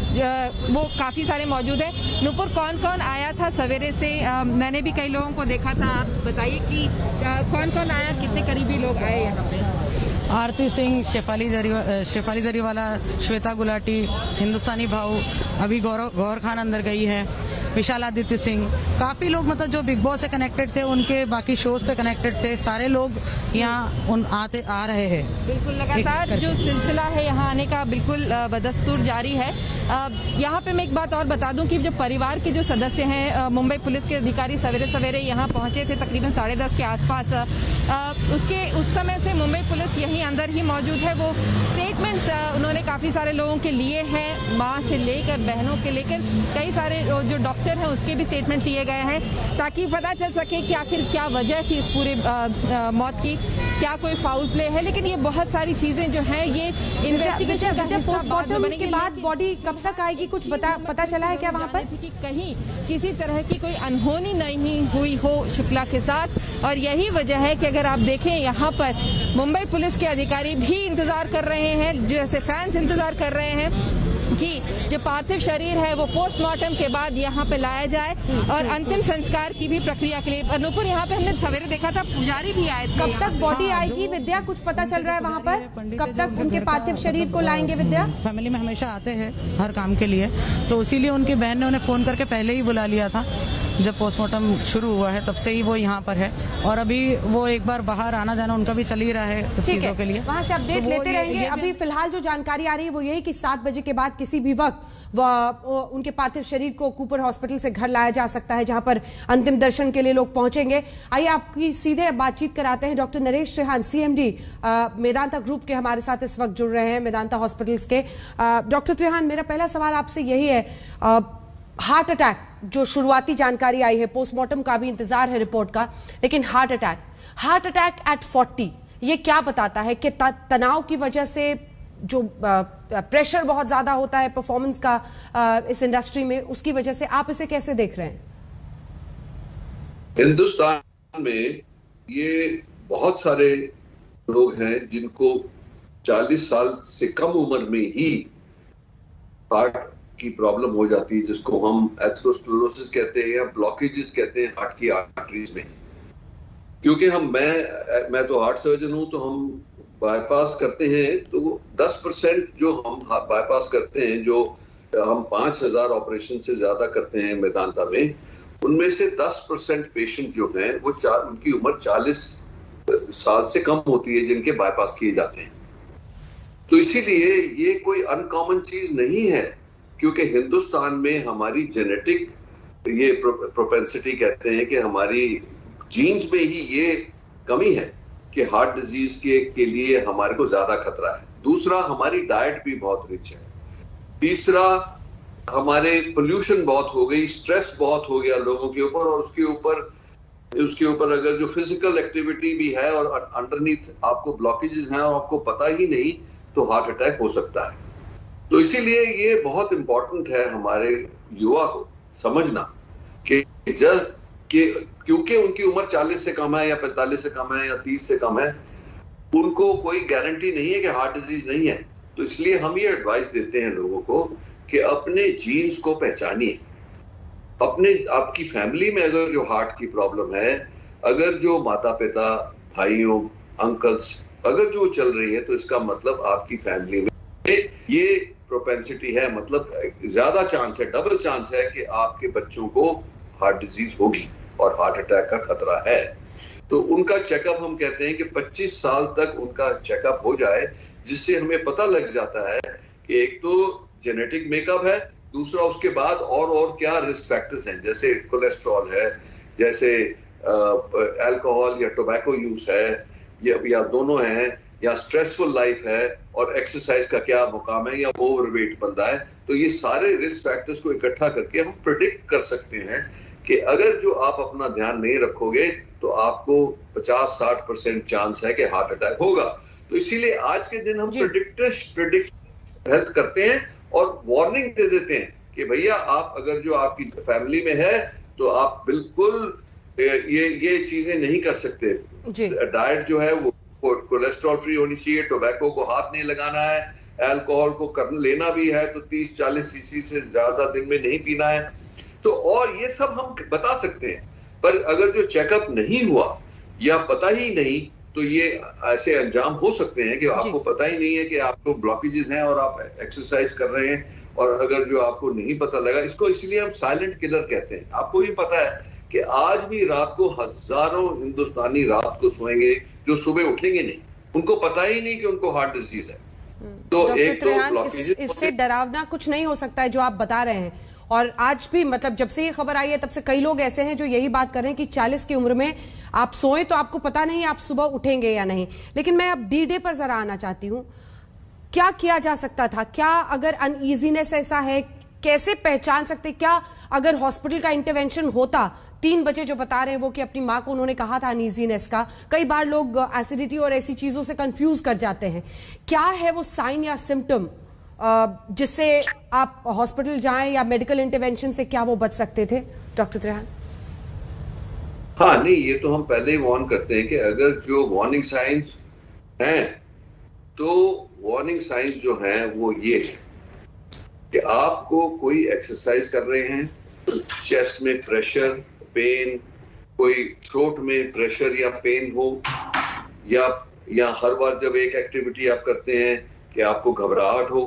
वो काफ़ी सारे मौजूद हैं। नूपुर, कौन कौन आया था सवेरे से? मैंने भी कई लोगों को देखा था। आप बताइए कि कौन कौन आया, कितने करीबी लोग आए यहाँ पे? आरती सिंह, शेफाली दरीवाला, श्वेता गुलाटी, हिंदुस्तानी भाऊ, अभी गौर खान अंदर गई है, विशाल आदित्य सिंह, काफी लोग मतलब जो बिग बॉस से कनेक्टेड थे, उनके बाकी शोज से कनेक्टेड थे, सारे लोग यहाँ आ रहे हैं। बिल्कुल, लगातार जो सिलसिला है यहाँ आने का बिल्कुल बदस्तूर जारी है। यहाँ पे मैं एक बात और बता दूं कि जो परिवार के जो सदस्य हैं, मुंबई पुलिस के अधिकारी सवेरे सवेरे यहाँ पहुंचे थे तकरीबन 10:30 के आसपास। उस समय से मुंबई पुलिस यहीं अंदर ही मौजूद है। वो स्टेटमेंट्स उन्होंने काफी सारे लोगों के लिए हैं, माँ से लेकर बहनों के लेकर कई सारे जो डॉक्टर हैं उसके भी स्टेटमेंट लिए गए हैं, ताकि पता चल सके कि आखिर क्या वजह थी इस पूरे मौत की, क्या कोई फाउल प्ले है। लेकिन ये बहुत सारी चीजें जो हैं ये इन्वेस्टिगेशन का हिस्सा बाद में बनेगी। बाद बॉडी कब तक आएगी, कुछ पता चला है क्या वहाँ पर? कि कहीं किसी तरह की कोई अनहोनी नहीं हुई हो शुक्ला के साथ, और यही वजह है कि अगर आप देखें यहाँ पर मुंबई पुलिस के अधिकारी भी इंतजार कर रहे हैं, जैसे फैंस इंतजार कर रहे हैं कि जो पार्थिव शरीर है वो पोस्टमार्टम के बाद यहाँ पे लाया जाए और अंतिम संस्कार की भी प्रक्रिया के लिए। अनूपुर, यहाँ पे हमने सवेरे देखा था पुजारी भी आए थे। कब तक बॉडी आएगी विद्या, कुछ पता चल रहा है वहाँ पर? कब तक उनके पार्थिव शरीर को लाएंगे विद्या? फैमिली में हमेशा आते हैं हर काम के लिए, तो इसीलिए उनकी बहन ने उन्हें फोन करके पहले ही बुला लिया था। जब पोस्टमार्टम शुरू हुआ है तब से ही वो यहाँ पर है, और अभी वो एक बार बाहर आना जाना उनका भी चल ही रहा है कुछ चीजों के लिए। वहाँ से अपडेट लेते रहेंगे। अभी फिलहाल जो जानकारी आ रही है वो यही कि 7 बजे के बाद किसी भी वक्त उनके पार्थिव शरीर को कूपर हॉस्पिटल से घर लाया जा सकता है, जहां पर अंतिम दर्शन के लिए लोग पहुंचेंगे। आइए आपकी सीधे बातचीत कराते हैं। Doctor Naresh Trehan, CMD Medanta group के हमारे साथ इस वक्त जुड़ रहे हैं, मेदांता हॉस्पिटल्स के। डॉक्टर त्रिहान, मेरा पहला सवाल आपसे यही है, हार्ट अटैक जो शुरुआती जानकारी आई है, पोस्टमार्टम का भी इंतजार है रिपोर्ट का, लेकिन हार्ट अटैक एट 40, ये क्या बताता है कि तनाव की वजह से जो प्रेशर बहुत ज्यादा होता है परफॉर्मेंस का इस इंडस्ट्री में, उसकी वजह से आप इसे कैसे देख रहे हैं? हिंदुस्तान में ये बहुत सारे लोग हैं जिनको 40 साल से कम उम्र में ही हार्ट की प्रॉब्लम हो जाती है, जिसको हम एथेरोस्क्लेरोसिस कहते हैं या ब्लॉकेजेस कहते हैं हार्ट की आर्टरीज में। क्योंकि मैं तो हार्ट सर्जन हूं, तो हम बाईपास करते हैं, तो 10% जो हम बाईपास करते हैं, जो हम 5000 ऑपरेशन से ज्यादा करते हैं मेदांता में, उनमें से 10% पेशेंट जो हैं वो उनकी उम्र 40 साल से कम होती है जिनके बाईपास किए जाते हैं। तो इसीलिए ये कोई अनकॉमन चीज नहीं है, क्योंकि हिंदुस्तान में हमारी जेनेटिक ये प्रोपेंसिटी कहते हैं कि हमारी जीन्स में ही ये कमी है कि हार्ट डिजीज के लिए हमारे को ज्यादा खतरा है। दूसरा, हमारी डाइट भी बहुत रिच है। तीसरा, हमारे पोल्यूशन बहुत हो गई, स्ट्रेस बहुत हो गया लोगों के ऊपर, और उसके ऊपर अगर जो फिजिकल एक्टिविटी भी है और अंडरनीथ आपको ब्लॉकेजेस हैं और आपको पता ही नहीं, तो हार्ट अटैक हो सकता है। तो इसीलिए ये बहुत इंपॉर्टेंट है हमारे युवा को समझना कि क्योंकि उनकी उम्र 40 से कम है या 45 से कम है या 30 से कम है, उनको कोई गारंटी नहीं है कि हार्ट डिजीज नहीं है। तो इसलिए हम ये एडवाइस देते हैं लोगों को कि अपने जीन्स को पहचानिए। आपकी फैमिली में अगर जो हार्ट की प्रॉब्लम है, अगर जो माता पिता, भाइयों, अंकल्स अगर जो चल रही है, तो इसका मतलब आपकी फैमिली में ये प्रोपेंसिटी है, मतलब ज्यादा चांस है, डबल चांस है कि आपके बच्चों को हार्ट डिजीज होगी और हार्ट अटैक का खतरा है। तो उनका चेकअप, हम कहते हैं कि 25 साल तक उनका चेकअप हो जाए, जिससे हमें पता लग जाता है कि एक तो जेनेटिक मेकअप है, दूसरा उसके बाद और क्या रिस्क फैक्टर्स हैं, जैसे कोलेस्ट्रॉल है, जैसे अल्कोहल या टोबैको यूज है, या दोनों हैं, या स्ट्रेसफुल लाइफ है, और एक्सरसाइज का क्या मुकाम है, या ओवरवेट बंदा है। तो ये सारे रिस्क फैक्टर्स को इकट्ठा करके हम प्रिडिक्ट कर सकते हैं कि अगर जो आप अपना ध्यान नहीं रखोगे तो आपको 50-60% चांस है कि हार्ट अटैक होगा। तो इसीलिए आज के दिन हम प्रिडिक्ट हेल्थ करते हैं और वार्निंग दे देते हैं कि भैया आप अगर जो आपकी फैमिली में है तो आप बिल्कुल ये चीजें नहीं कर सकते। डाइट जो है वो कोलेस्ट्रॉल फ्री होनी चाहिए, टोबैको को हाथ नहीं लगाना है, अल्कोहल को लेना भी है तो 30-40 सीसी से ज्यादा दिन में नहीं पीना है। तो और ये सब हम बता सकते हैं, पर अगर जो चेकअप नहीं हुआ या पता ही नहीं, तो ये ऐसे अंजाम हो सकते हैं कि आपको पता ही नहीं है कि आपको ब्लॉकेजेस हैं और आप एक्सरसाइज कर रहे हैं, और अगर जो आपको नहीं पता लगा, इसको इसलिए हम साइलेंट किलर कहते हैं। आपको भी पता है कि आज भी रात को हजारों हिंदुस्तानी रात को सोएंगे जो सुबह उठेंगे नहीं, उनको पता ही नहीं कि उनको हार्ट डिजीज है। तो एक तो इससे डरावना कुछ नहीं हो सकता है जो आप बता रहे हैं। और आज भी, मतलब जब से ये खबर आई है तब से कई लोग ऐसे हैं जो यही बात कर रहे हैं कि 40 की उम्र में आप सोए तो आपको पता नहीं आप सुबह उठेंगे या नहीं। लेकिन मैं अब डी-डे पर जरा आना चाहती हूँ, क्या किया जा सकता था? क्या अगर अनईजीनेस ऐसा है, कैसे पहचान सकते? क्या अगर हॉस्पिटल का इंटरवेंशन होता, 3 बजे जो बता रहे हैं वो कि अपनी माँ को उन्होंने कहा था अनईजीनेस का, कई बार लोग एसिडिटी और ऐसी चीजों से कंफ्यूज कर जाते हैं, क्या है वो साइन या सिम्टम जिससे आप हॉस्पिटल जाएं या मेडिकल इंटरवेंशन से क्या वो बच सकते थे, डॉक्टर त्रेहान? हाँ, नहीं, ये तो हम पहले ही वार्न करते हैं कि अगर जो वार्निंग साइंस हैं, तो वार्निंग साइंस जो हैं वो ये है कि आपको कोई एक्सरसाइज कर रहे हैं, चेस्ट में प्रेशर, पेन, कोई थ्रोट में प्रेशर या पेन हो, या हर बार जब एक एक्टिविटी आप करते हैं कि आपको घबराहट हो,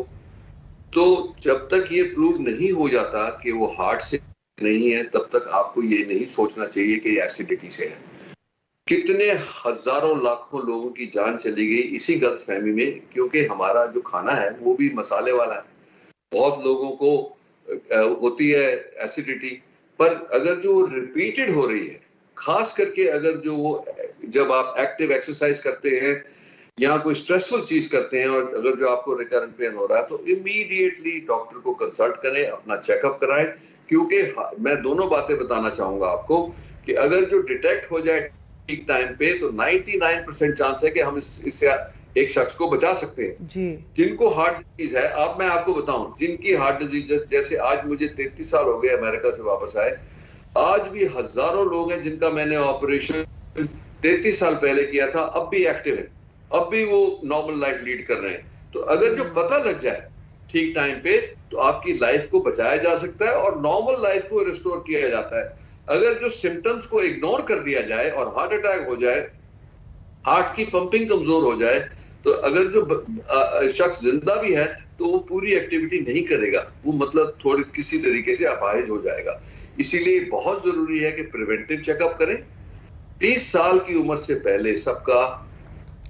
तो जब तक ये प्रूव नहीं हो जाता कि वो हार्ट से नहीं है, तब तक आपको ये नहीं सोचना चाहिए कि एसिडिटी से है। कितने हजारों लाखों लोगों की जान चली गई इसी गलतफहमी में, क्योंकि हमारा जो खाना है वो भी मसाले वाला है। बहुत लोगों को होती है एसिडिटी, पर अगर जो रिपीटेड हो रही है, खास करके अगर जो वो जब आप एक्टिव एक्सरसाइज करते हैं या कोई स्ट्रेसफुल चीज करते हैं, और अगर जो आपको रिकरेंट पेन हो रहा है, तो इमीडिएटली डॉक्टर को कंसल्ट करें, अपना चेकअप कराएं। क्योंकि मैं दोनों बातें बताना चाहूंगा आपको कि अगर जो डिटेक्ट हो जाए ठीक टाइम पे, तो 99% चांस है कि हम इससे एक शख्स को बचा सकते हैं। जी। जिनको हार्ट डिजीज है, मैं आपको बताऊं, जिनकी हार्ट डिजीज, जैसे आज मुझे 33 साल हो गए अमेरिका से वापस आए, आज भी हजारों लोग हैं जिनका मैंने ऑपरेशन 33 साल पहले किया था, अब भी एक्टिव है, अब भी वो नॉर्मल लाइफ लीड कर रहे हैं। तो अगर जो पता लग जाए ठीक टाइम पे, तो आपकी लाइफ को बचाया जा सकता है और नॉर्मल लाइफ को रिस्टोर किया जाता है। अगर जो सिम्टम्स को इग्नोर कर दिया जाए और हार्ट अटैक हो जाए, हार्ट की पंपिंग कमजोर हो जाए, तो अगर जो शख्स जिंदा भी है तो वो पूरी एक्टिविटी नहीं करेगा, वो मतलब थोड़ी किसी तरीके से अपाहिज हो जाएगा। इसीलिए बहुत जरूरी है कि प्रिवेंटिव चेकअप करें। 30 साल की उम्र से पहले सबका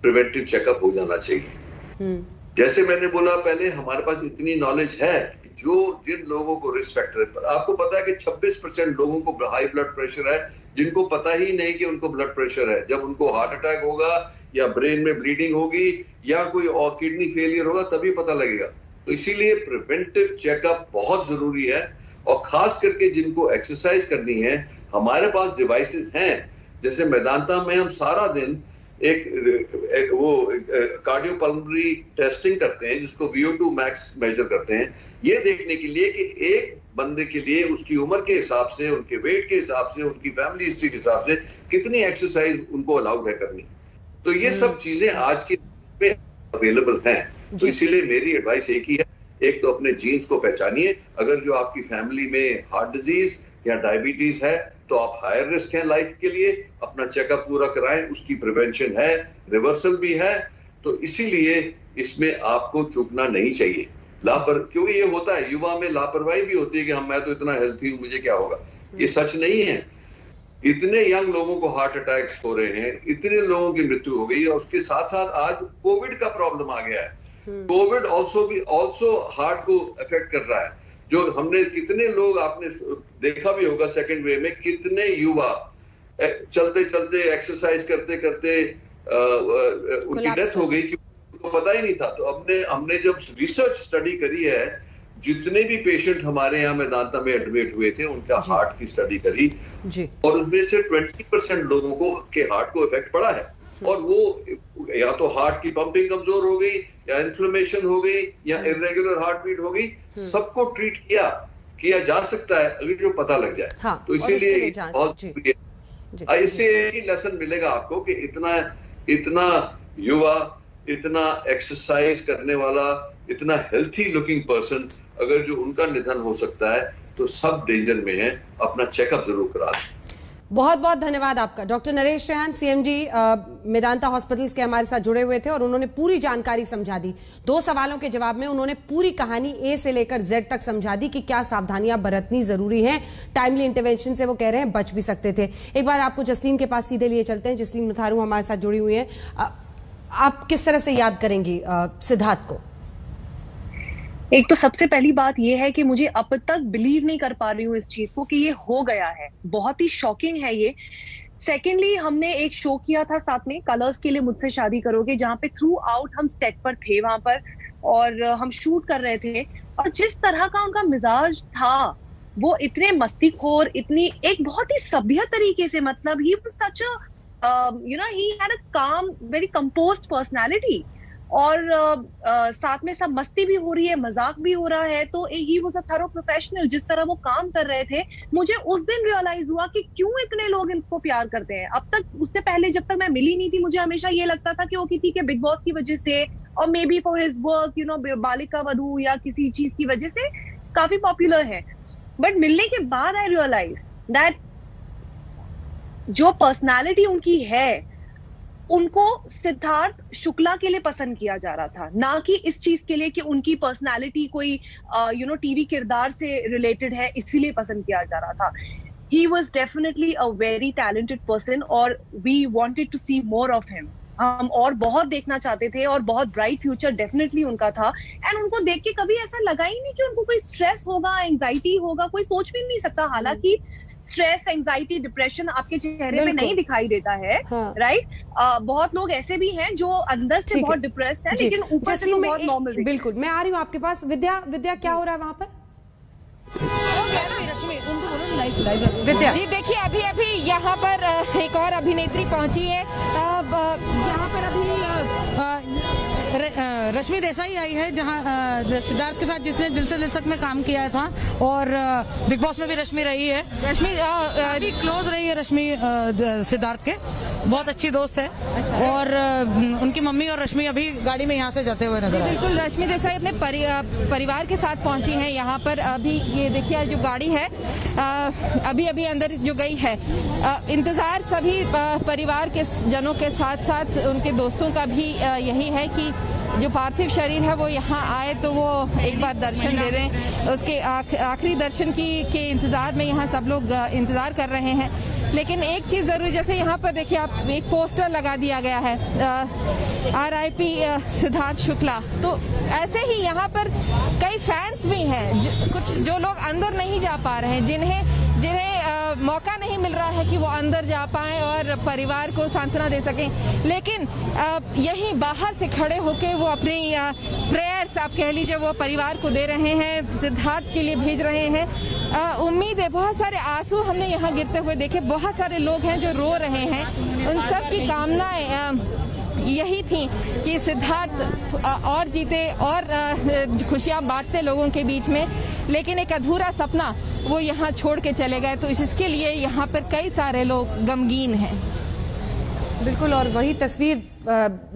प्रिवेंटिव चेकअप हो जाना चाहिए। जैसे मैंने बोला पहले, हमारे पास इतनी नॉलेज है जो जिन लोगों को रिस्क फैक्टर, आपको पता है कि 26% लोगों को हाई ब्लड प्रेशर है जिनको पता ही नहीं कि उनको ब्लड प्रेशर है। जब उनको हार्ट अटैक होगा या ब्रेन में ब्लीडिंग होगी या कोई और किडनी फेलियर होगा तभी पता लगेगा। तो इसीलिए प्रिवेंटिव चेकअप बहुत जरूरी है। और खास करके जिनको एक्सरसाइज करनी है, हमारे पास डिवाइसेस हैं। जैसे मैदानता में हम सारा दिन एक कार्डियोपल्मोनरी टेस्टिंग करते हैं जिसको VO2 मैक्स मेजर करते हैं, ये देखने के लिए कि एक बंदे के लिए उसकी उम्र के हिसाब से, उनके वेट के हिसाब से, उनकी फैमिली हिस्ट्री के हिसाब से कितनी एक्सरसाइज उनको अलाउड है करनी। तो ये सब चीजें आज के पे अवेलेबल हैं। तो इसीलिए मेरी एडवाइस एक ही है, एक तो अपने जीन्स को पहचानिए। अगर जो आपकी फैमिली में हार्ट डिजीज या डायबिटीज है तो आप हायर रिस्क हैं लाइफ के लिए, अपना चेकअप पूरा कराएं, उसकी प्रिवेंशन है, रिवर्सल भी है। तो इसीलिए इसमें आपको चूकना नहीं चाहिए। क्योंकि ये होता है, युवा में लापरवाही भी होती है कि मैं तो इतना हेल्थी हूं, मुझे क्या होगा। ये सच नहीं है। इतने यंग लोगों को हार्ट अटैक्स हो रहे हैं, इतने लोगों की मृत्यु हो गई, और उसके साथ साथ आज कोविड का प्रॉब्लम आ गया है। कोविड ऑल्सो हार्ट को अफेक्ट कर रहा है। जो हमने कितने लोग, आपने देखा भी होगा सेकेंड वेव में, कितने युवा चलते चलते एक्सरसाइज करते करते उनकी डेथ हो गई कि उसको पता ही नहीं था। तो हमने जब रिसर्च स्टडी करी है, जितने भी पेशेंट हमारे यहाँ मैदानता में एडमिट हुए थे उनका हार्ट की स्टडी करी और उनमें से 20% लोगों को के हार्ट को इफेक्ट पड़ा है। और वो या तो हार्ट की पंपिंग कमजोर हो गई, या इन्फ्लेमेशन हो गई, या इरेगुलर हार्ट बीट हो गई। सबको ट्रीट किया जा सकता है अगर जो पता लग जाए। हाँ, तो इसीलिए बहुत इससे ही लेसन मिलेगा आपको कि इतना युवा, इतना एक्सरसाइज करने वाला, इतना हेल्थी लुकिंग पर्सन, अगर जो उनका निधन हो सकता है तो सब डेंजर में है। अपना चेकअप जरूर करा दें। बहुत बहुत धन्यवाद आपका। Doctor Naresh Rehan, CMD Medanta hospitals के हमारे साथ जुड़े हुए थे और उन्होंने पूरी जानकारी समझा दी। 2 सवालों के जवाब में उन्होंने पूरी कहानी A से लेकर Z तक समझा दी कि क्या सावधानियां बरतनी जरूरी हैं। टाइमली इंटरवेंशन से वो कह रहे हैं बच भी सकते थे। एक बार आपको जसलीन के पास सीधे लिए चलते हैं। जसलीन मुथारू हमारे साथ जुड़ी हुई है। आप किस तरह से याद करेंगी सिद्धार्थ को? एक तो सबसे पहली बात यह है कि मुझे अब तक बिलीव नहीं कर पा रही हूँ इस चीज को कि ये हो गया है। बहुत ही शॉकिंग है ये। सेकेंडली, हमने एक शो किया था साथ में, कलर्स के लिए मुझसे शादी करोगे, जहाँ पे थ्रू आउट हम सेट पर थे वहां पर और हम शूट कर रहे थे। और जिस तरह का उनका मिजाज था, वो इतने मस्तीखोर, इतनी एक बहुत ही सभ्य तरीके से, मतलब he was such a he had a काम, वेरी कंपोज्ड पर्सनालिटी। और साथ में सब मस्ती भी हो रही है, मजाक भी हो रहा है। तो he was a thorough professional. जिस तरह वो काम कर रहे थे, मुझे उस दिन रियलाइज हुआ कि क्यों इतने लोग इनको प्यार करते हैं। अब तक, उससे पहले जब तक मैं मिली नहीं थी, मुझे हमेशा ये लगता था कि वो किसी के बिग बॉस की वजह से और may be for his work, Balika Vadhu या किसी चीज की वजह से काफी पॉपुलर है। बट मिलने के बाद आई रियलाइज दैट जो पर्सनालिटी उनकी है, उनको सिद्धार्थ शुक्ला के लिए पसंद किया जा रहा था, ना कि इस चीज के लिए कि उनकी पर्सनालिटी कोई टीवी किरदार से रिलेटेड है इसीलिए पसंद किया जा रहा था। He was definitely a very talented person और we wanted to see more of him. हम और बहुत देखना चाहते थे और बहुत ब्राइट फ्यूचर डेफिनेटली उनका था। एंड उनको देख के कभी ऐसा लगा ही नहीं कि उनको कोई स्ट्रेस होगा, एंजाइटी होगा, कोई सोच भी नहीं सकता। हालांकि स्ट्रेस, एंजाइटी, डिप्रेशन आपके चेहरे में नहीं दिखाई देता है, राइट? बहुत लोग ऐसे भी हैं जो अंदर से बहुत डिप्रेस्ड हैं, लेकिन ऊपर से तो बहुत नॉर्मल। बिल्कुल, मैं आ रही हूँ आपके पास। विद्या, क्या हो रहा है वहां पर? विद्या जी देखिए, अभी अभी यहाँ पर एक और अभिनेत्री पहुंची है। यहाँ पर अभी रश्मि देसाई आई है, जहाँ सिद्धार्थ के साथ जिसने दिल से दिल तक में काम किया था, और बिग बॉस में भी रश्मि रही है। रश्मि क्लोज रही है, रश्मि सिद्धार्थ के बहुत अच्छी दोस्त है। और उनकी मम्मी और रश्मि अभी गाड़ी में यहाँ से जाते हुए नजर आए। बिल्कुल, रश्मि देसाई अपने परिवार के साथ पहुंची हैं यहाँ पर। अभी ये देखिए जो गाड़ी है अभी अभी अंदर जो गई है। इंतजार सभी परिवार के जनों के साथ साथ उनके दोस्तों का भी यही है कि जो पार्थिव शरीर है वो यहाँ आए तो वो एक बार दर्शन दे दें। उसके आखिरी दर्शन के इंतजार में यहाँ सब लोग इंतजार कर रहे हैं। लेकिन एक चीज जरूरी, जैसे यहाँ पर देखिए आप, एक पोस्टर लगा दिया गया है RIP सिद्धार्थ शुक्ला। तो ऐसे ही यहाँ पर कई फैंस भी हैं, कुछ जो लोग अंदर नहीं जा पा रहे हैं, जिन्हें मौका नहीं मिल रहा है कि वो अंदर जा पाएं और परिवार को सांत्वना दे सकें। लेकिन यही बाहर से खड़े होके वो अपनी प्रेयर्स आप कह लीजिए वो परिवार को दे रहे हैं, सिद्धार्थ के लिए भेज रहे हैं। उम्मीद है, बहुत सारे आंसू हमने यहाँ गिरते हुए देखे, बहुत सारे लोग हैं जो रो रहे हैं। उन सब की कामनाएं यही थी कि सिद्धार्थ और जीते और खुशियां बांटते लोगों के बीच में। लेकिन एक अधूरा सपना वो यहाँ छोड़ के चले गए, तो इसके लिए यहाँ पर कई सारे लोग गमगीन हैं। बिल्कुल, और वही तस्वीर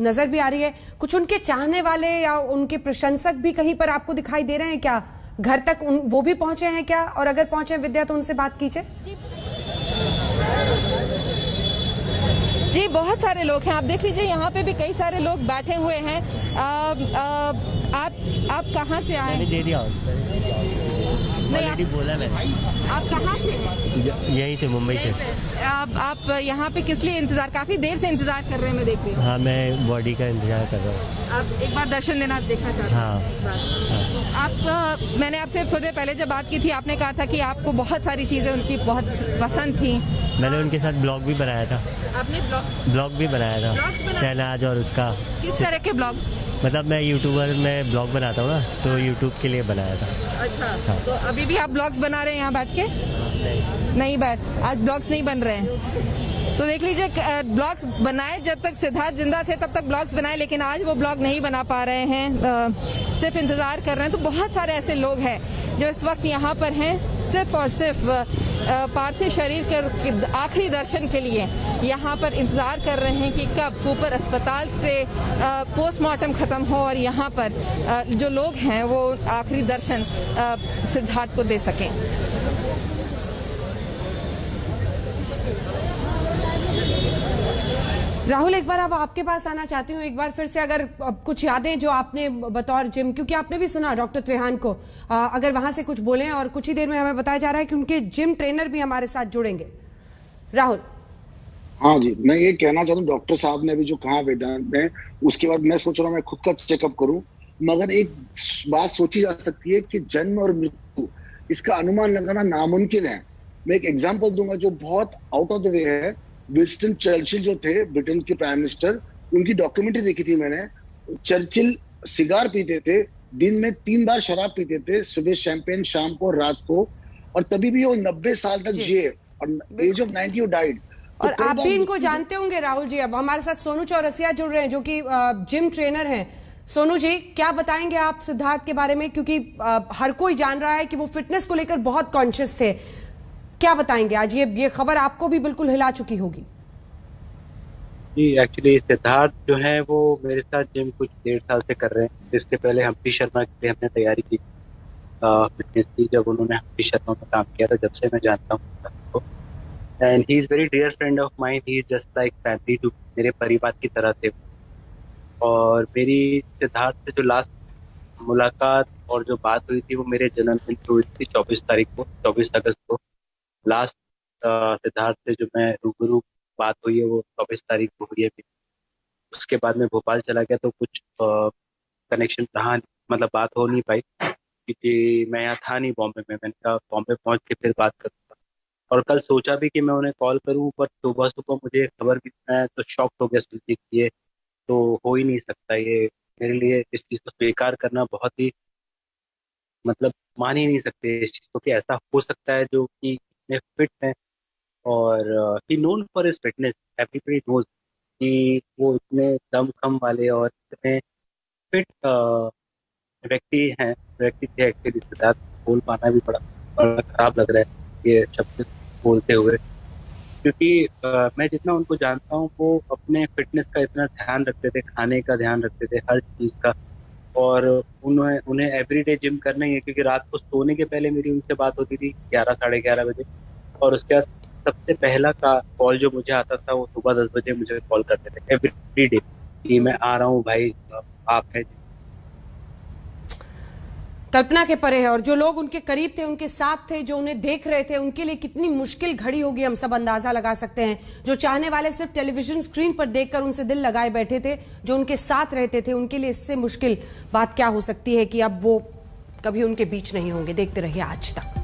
नजर भी आ रही है। कुछ उनके चाहने वाले या उनके प्रशंसक भी कहीं पर आपको दिखाई दे रहे हैं क्या? घर तक वो भी पहुंचे हैं क्या? और अगर पहुंचे हैं विद्या तो उनसे बात कीजिए। जी बहुत सारे लोग हैं, आप देख लीजिए यहाँ पे भी कई सारे लोग बैठे हुए हैं। आप कहाँ से आए? दे दिया नहीं, बोला मैंने। आप कहाँ से? यहीं से, मुंबई से। आप यहाँ पे किस लिए इंतजार, काफी देर से इंतजार कर रहे हैं मैं देखती हूँ। हाँ, मैं बॉडी का इंतजार कर रहा हूँ। आप एक बार दर्शन देना देखना चाहते हैं? हाँ। आप मैंने आपसे थोड़ी देर पहले जब बात की थी, आपने कहा था कि आपको बहुत सारी चीजें उनकी बहुत पसंद थी। मैंने उनके साथ ब्लॉग भी बनाया था। आपने ब्लॉग भी बनाया था, शहनाज और उसका। किस तरह के ब्लॉग? मतलब मैं यूट्यूबर में ब्लॉग बनाता हूँ ना, तो यूट्यूब के लिए बनाया था। अच्छा। हाँ। तो अभी भी आप ब्लॉग्स बना रहे हैं यहाँ बैठ के? नहीं आज ब्लॉग्स नहीं बन रहे हैं। तो देख लीजिए, ब्लॉग्स बनाए जब तक सिद्धार्थ जिंदा थे तब तक ब्लॉग्स बनाए, लेकिन आज वो ब्लॉग नहीं बना पा रहे हैं, सिर्फ इंतजार कर रहे हैं। तो बहुत सारे ऐसे लोग हैं जो इस वक्त यहाँ पर हैं सिर्फ और सिर्फ पार्थिव शरीर के आखिरी दर्शन के लिए यहाँ पर इंतजार कर रहे हैं कि कब ऊपर अस्पताल से पोस्टमार्टम खत्म हो और यहाँ पर जो लोग हैं वो आखिरी दर्शन सिद्धार्थ को दे सकें। राहुल, एक बार अब आपके पास आना चाहती हूँ। एक बार फिर से अगर कुछ यादें जो आपने बतौर जिम, क्योंकि आपने भी सुना डॉक्टर त्रेहान को, अगर वहां से कुछ बोलें। और कुछ ही देर में हमें बताया जा रहा है कि उनके जिम ट्रेनर भी हमारे साथ जुड़ेंगे। राहुल। हाँ जी, मैं ये कहना चाहता हूँ, डॉक्टर साहब ने अभी जो कहा वेदांत में, उसके बाद मैं सोच रहा हूँ मैं खुद का चेकअप करूँ। मगर एक बात सोची जा सकती है कि जन्म और मृत्यु, इसका अनुमान लगाना नामुमकिन है। मैं एक एग्जाम्पल दूंगा जो बहुत आउट ऑफ द वे है। विंस्टन चर्चिल जो थे ब्रिटेन के प्राइम मिनिस्टर, उनकी डॉक्यूमेंट्री देखी थी मैंने। चर्चिल सिगार पीते थे, दिन में 3 बार शराब पीते थे, सुबह शैंपेन, शाम को, रात को, और तभी भी वो 90 साल तक जिए और एज ऑफ 90 डाइड। और आप भी इनको जानते होंगे राहुल जी। अब हमारे साथ सोनू चौरसिया जुड़ रहे हैं जो कि जिम ट्रेनर हैं। सोनू जी, क्या बताएंगे आप सिद्धार्थ के बारे में, क्योंकि हर कोई जान रहा है कि वो फिटनेस को लेकर बहुत कॉन्शियस थे। क्या बताएंगे आज? ये खबर आपको भी बिल्कुल हिला चुकी होगी। जी, एक्चुअली सिद्धार्थ जो है वो मेरे साथ जिम कुछ 1.5 साल से कर रहे हैं। इसके पहले हम्पी शर्मा के लिए हमने तैयारी की फिटनेस की, जब उन्होंने हम्पी शर्मा में काम किया था, जब से मैं जानता हूँ। And he is very dear friend of mine, he is just like family too, मेरे परिवार की तरह थे। और मेरी सिद्धार्थ से जो लास्ट मुलाकात और जो बात हुई थी वो मेरे जन्मदिन पर हुई थी, 24 अगस्त को। लास्ट सिद्धार्थ से जो मैं रूबरू बात हुई है वो 24 तारीख को हुई है। उसके बाद मैं भोपाल चला गया तो कुछ कनेक्शन रहा, मतलब बात हो नहीं पाई, क्योंकि मैं यहाँ था नहीं बॉम्बे में। मैंने कहा बॉम्बे पहुँच के फिर बात करूँगा। और कल सोचा भी कि मैं उन्हें कॉल करूँ, पर सुबह मुझे खबर भी, मैं तो शॉक हो गया सुनते कि ये तो हो ही नहीं सकता। ये मेरे लिए इस चीज़ को स्वीकार करना बहुत ही मतलब मान ही नहीं सकते इस चीज को कि ऐसा हो सकता है जो कि इतने फिट है। और he known for his fitness, everybody knows कि वो इतने दमखम वाले और इतने फिट व्यक्ति थे एक्चुअली। सिद्धार्थ बोल पाना भी बड़ा खराब लग रहा है ये शब्द बोलते हुए, क्योंकि मैं जितना उनको जानता हूँ वो अपने फिटनेस का इतना ध्यान रखते थे, खाने का ध्यान रखते थे, हर चीज़ का। और उन्हें एवरीडे जिम करना ही है, क्योंकि रात को सोने के पहले मेरी उनसे बात होती थी 11 साढ़े 11 बजे, और उसके बाद सबसे पहला का कॉल जो मुझे आता था वो सुबह 10 बजे मुझे कॉल करते थे एवरीडे कि मैं आ रहा हूँ भाई, आप है। कल्पना के परे है। और जो लोग उनके करीब थे, उनके साथ थे, जो उन्हें देख रहे थे, उनके लिए कितनी मुश्किल घड़ी होगी हम सब अंदाजा लगा सकते हैं। जो चाहने वाले सिर्फ टेलीविजन स्क्रीन पर देखकर उनसे दिल लगाए बैठे थे, जो उनके साथ रहते थे, उनके लिए इससे मुश्किल बात क्या हो सकती है कि अब वो कभी उनके बीच नहीं होंगे। देखते रहिए आज तक।